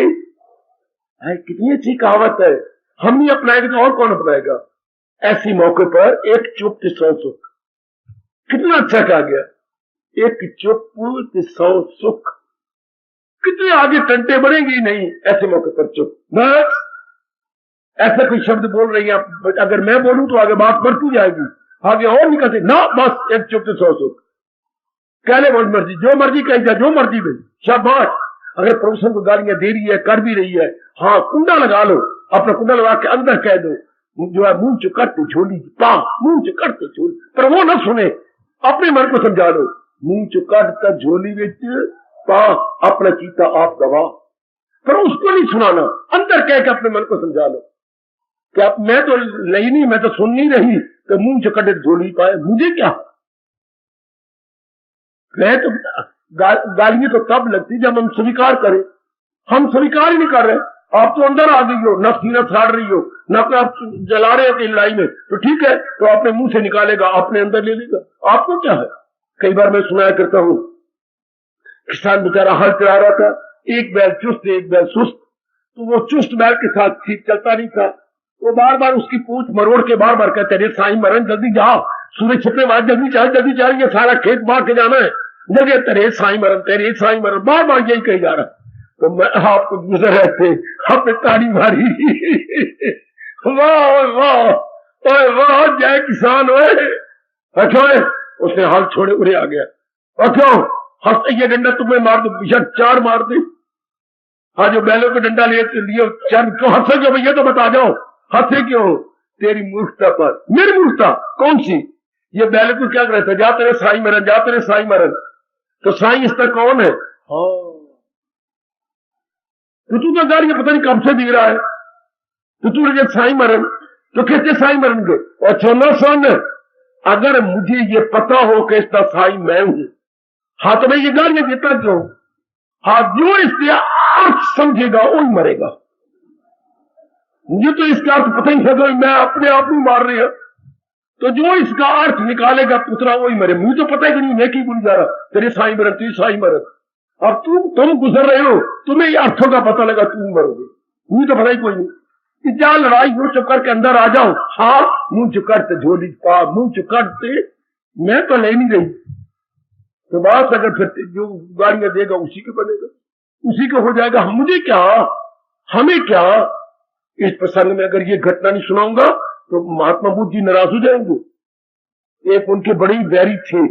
कितनी अच्छी कहावत है, हम नहीं अपनाएंगे तो और कौन अपनाएगा? ऐसी मौके पर एक चुप 100 सुख, कितना अच्छा कहा गया। एक चुप 100 सुख, कितने आगे टंटे बढ़ेंगे ही नहीं ऐसे मौके पर चुप। बस ऐसा कोई शब्द बोल रही है, अगर मैं बोलूं तो आगे बात बढ़ती जाएगी, आगे और नहीं कहते ना, बस एक चुप 100 सुख। कह ले मर्जी, जो मर्जी कही जाए, जो मर्जी भाई, शाबाश। अगर प्रोफेसर को गालियां दे रही है, कर भी रही है, हाँ कुंडा लगा लो, अपना कुंडा लगा के अंदर कह दो, जो है मुंह चुकरते झोली पा, मुंह चुकरते झोली, पर वो न सुने, अपने मन को समझा लो, मुंह चुकरता झोली विच पा, अपना चीता आप गवा। पर उसको नहीं सुनाना, अंदर कह के अपने मन को समझा लो कि अब मैं तो लही नहीं, मैं तो सुन नहीं रही, तो मुंह चुकरते झोली पाए, मुझे क्या। मैं तो गालियां तो तब लगती जब हम स्वीकार करें, हम स्वीकार ही नहीं कर रहे। आप तो अंदर आ गई हो, न सीना फाड़ रही हो, न आप जला रहे हो कि लड़ाई में, तो ठीक है, तो अपने मुंह से निकालेगा, अपने अंदर ले लेगा, आपको क्या है। कई बार मैं सुनाया करता हूं, किसान बेचारा हल चला रहा था, एक बैल चुस्त एक बैल सुस्त, तो वो चुस्त बैल के साथ ठीक चलता नहीं था, वो बार बार उसकी पूंछ मरोड़ के बार बार कहते, अरे साईं मरन जल्दी जाओ, सूरज छिपने बाद जल्दी चल, जल्दी चल, ये सारा खेत बांट के जाना है, जल्दी, तेरे साईं मरन, तेरे साईं मरन, बार बार यही कही जा रहा। तो मैं आपको गुजर रहे थे, आपने ताड़ी मारी, वाह वाह वाह, जय किसान हुए। उसने हाल छोड़े उड़े आ गया, और क्यों हंसते, ये डंडा तुम्हें मार दो, पीछा 4 मार दे। हाँ, जो बैलों को डंडा लिए चार, क्यों हंसे क्यों भैया, तो बता जाओ, हंसे क्यों? तेरी मूर्खता पर। मेरी मूर्खता कौन सी? ये बैलों को क्या कहता है, जा तेरे साईं मरन, जा तेरे साईं मरन। तो साईं इस तक कौन है? तो तू तो गाड़ियां पता नहीं कब से दिख रहा है, तो तू जब साईं मरन, तो कैसे साईं मरन के? और छोना सुन, अगर मुझे ये पता हो कि इसका साईं मैं हूं, हाँ तो मैं ये गाड़ियां देता क्यों? हाँ, जो इसके अर्थ समझेगा वही मरेगा। मुझे तो इसका अर्थ पता ही नहीं, मैं अपने आप में मार रही है, तो जो इसका अर्थ निकालेगा पुत्रा वही मरे। मुझे तो पता ही नहीं, मैं क्यों बोल जा रहा, तेरे साईं मरन, तेरी साईं मरन। अब तुम गुजर रहे हो, तुम्हें ये अर्थों का पता लगा, तुम मरोगे, मुझे तो पता ही कोई नहीं। क्या लड़ाई हो, चुप करके अंदर आ जाओ, हाँ मुंह चुकरते झोली पा, मुंह चुकरते, मैं तो ले नहीं रही। तो बात अगर फिर जो गाड़ियां देगा उसी के बनेगा, उसी को हो जाएगा, मुझे क्या, हमें क्या। इस प्रसंग में अगर ये घटना नहीं सुनाऊंगा तो महात्मा बुद्ध जी नाराज हो जाएंगे। एक उनके बड़ी वैरी थे,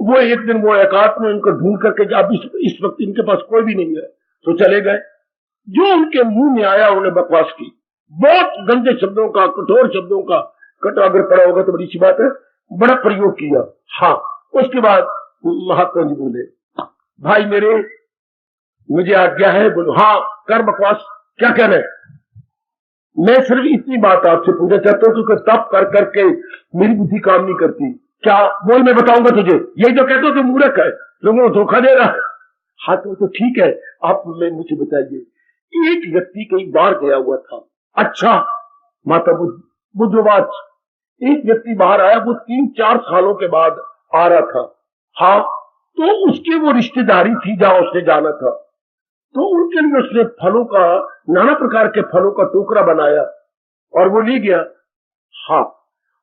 वो एक दिन वो एकांत में उनको ढूंढ करके, अब इस वक्त इनके पास कोई भी नहीं है, तो चले गए। जो उनके मुंह में आया उन्हें बकवास की, बहुत गंदे शब्दों का, कठोर शब्दों का, अगर पड़ा होगा तो बड़ी सी बात है, बड़ा प्रयोग किया। हाँ, उसके बाद महात्मा जी बोले, भाई मेरे, मुझे आज्ञा है, बोलो। हाँ, कर बकवास, क्या कहना है? मैं सिर्फ इतनी बात आपसे पूछना चाहता हूं, क्योंकि तप कर करके मेरी बुद्धि काम नहीं करती। क्या बोल, मैं बताऊंगा तुझे। यही तो कहते हो कि मूर्ख है, लोगों को धोखा दे रहा है। हाँ तो ठीक है, आप मुझे बताइए। एक व्यक्ति कई बार गया हुआ था। अच्छा, माता बुद्धवाच, एक व्यक्ति बाहर आया, वो 3-4 सालों के बाद आ रहा था। हाँ, तो उसकी वो रिश्तेदारी थी जहां उसने जाना था, तो उनके लिए उसने फलों का, नाना प्रकार के फलों का टोकरा बनाया और वो ले गया। हाँ,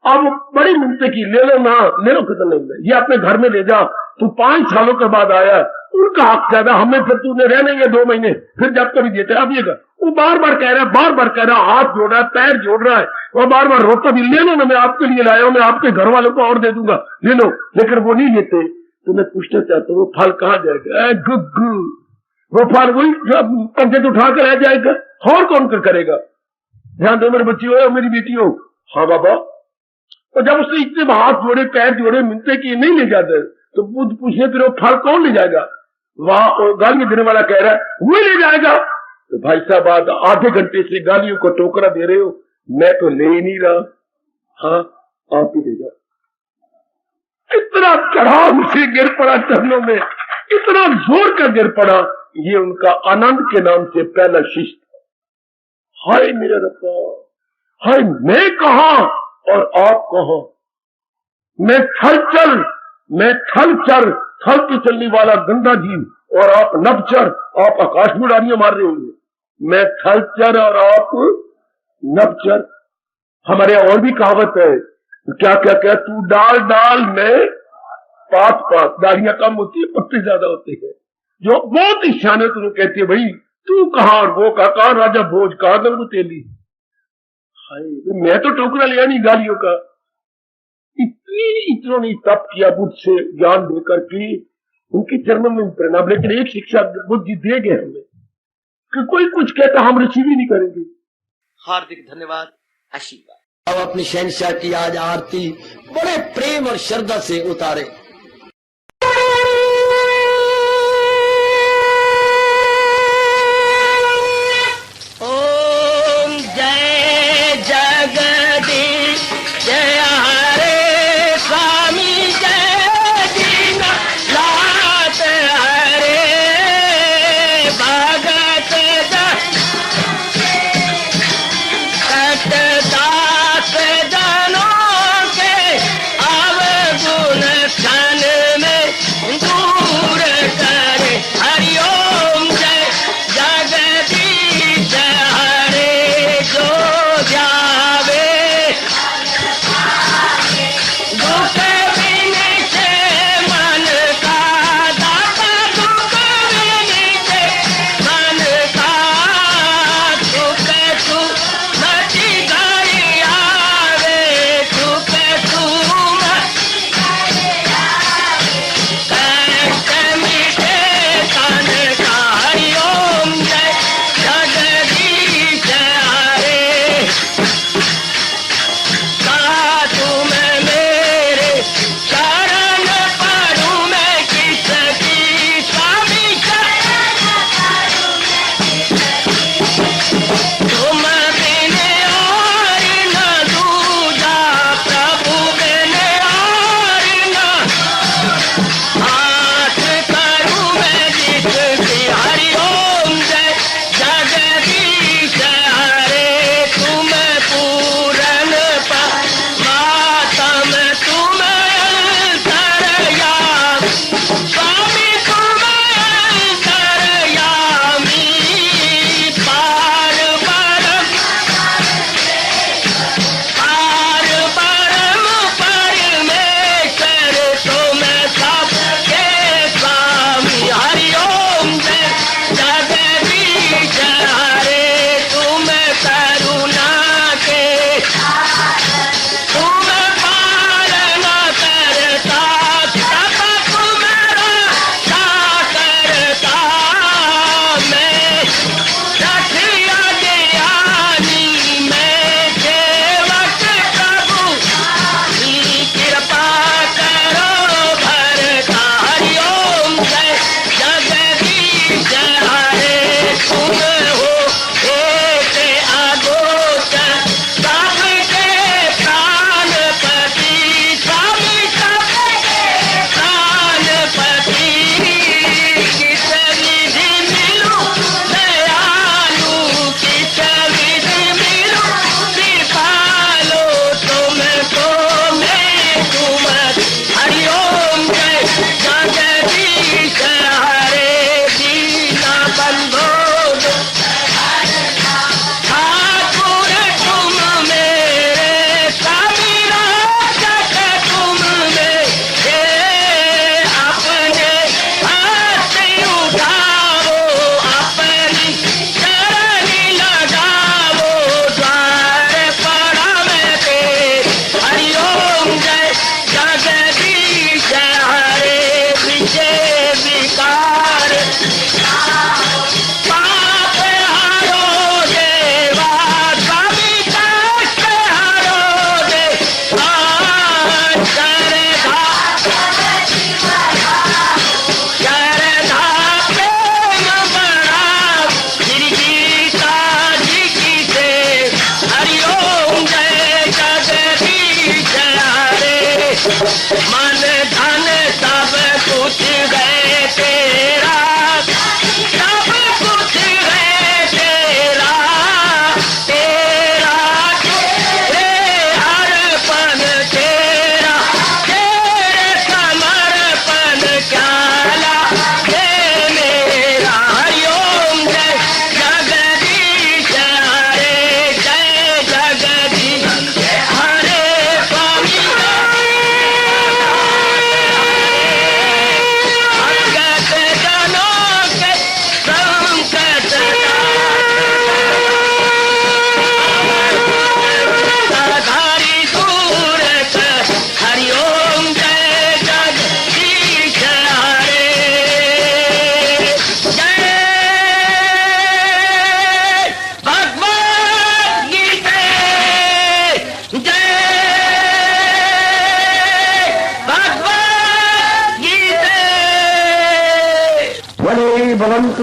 अब बड़ी मिलते की ले लो ना, ले लो, कितना नहीं ले, ये अपने घर में ले जा, तू 5 सालों के बाद आया, उनका हक ज्यादा, हमें फिर तूने रहने ये 2 महीने, फिर जब कभी देते अब ये कर। वो बार बार कह रहा है, बार बार कह रहा है, हाथ जोड़ रहा है, पैर जोड़ रहा है, वो बार बार रोता भी, ले लो ना, मैं आपके लिए लाया हूं, मैं आपके घर वालों को और दे दूंगा, ले लो। लेकिन वो नहीं लेते। तो मैं पूछना चाहता हूँ, वो फल कहाँ जाएगा? गुग्गू, वो फल वही कंधे तो उठा कर रह जाएगा, और कौन कर करेगा? ध्यान दो मेरे बच्ची हो, मेरी बेटी हो। हाँ बाबा। तो जब उसने इतने हाथ जोड़े, पैर जोड़े, मिलते कि नहीं ले जाते, तो बुद्ध पूछे फिर वो फल कौन ले जाएगा? वहां गाली देने वाला कह रहा है वो ले जाएगा। तो भाई साहब आज आधे घंटे से गालियों को टोकरा दे रहे हो, मैं तो ले ही नहीं रहा। हाँ आप ही ले जाओ। इतना चढ़ाव से गिर पड़ा चरणों में, इतना जोर का गिर पड़ा। ये उनका आनंद के नाम से पहला शिष्य। हाय मेरा रब्बा, हाय मैं कहां और आप कहां? मैं थल चर, थल के चलने वाला गंदा जीव, और आप नभचर, आप आकाश में उड़ानियां मार रहे होंगे। मैं थलचर और आप नभचर। हमारे और भी कहावत है, क्या क्या क्या, तू डाल डाल में पात पात, दाढ़ियां कम होती है, पत्ते ज्यादा होते हैं। जो बहुत ही शाने तुम कहती है, भाई तू कहां और वो कहा राजा भोज, कहा गंगू तेली। हाय मैं तो टोकरा लिया नहीं गालियों का। इतनों ने तप किया बुद्ध से ज्ञान देकर के, उनके चरणों में प्रणाम। लेकिन एक शिक्षा बुद्ध जी दे गए हमें कि कोई कुछ कहता हम रिसीव ही नहीं करेंगे। हार्दिक धन्यवाद, आशीर्वाद। अब अपनी शहंशाह की आज आरती बड़े प्रेम और श्रद्धा से उतारे। ओम जय जगदीश जय हरे स्वामी जय दीनानाथ हरे भगत दास जनों के अवगुण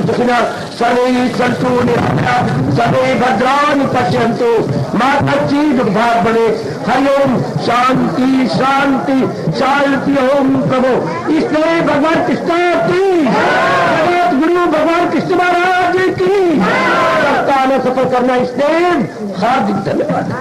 भद्रन्तु सुखिनः सर्वे सन्तु निरामयाः सर्वे भद्राणि पश्यन्तु मा कश्चित् दुःखभाग् भवेत्। हरि ओम शांति शांति शांति। ओम प्रभु इसलिए भगवान कृष्ण की जगत गुरु भगवान कृष्ण महाराज की सप्ताह में सफल करना इसलिए हार्दिक धन्यवाद।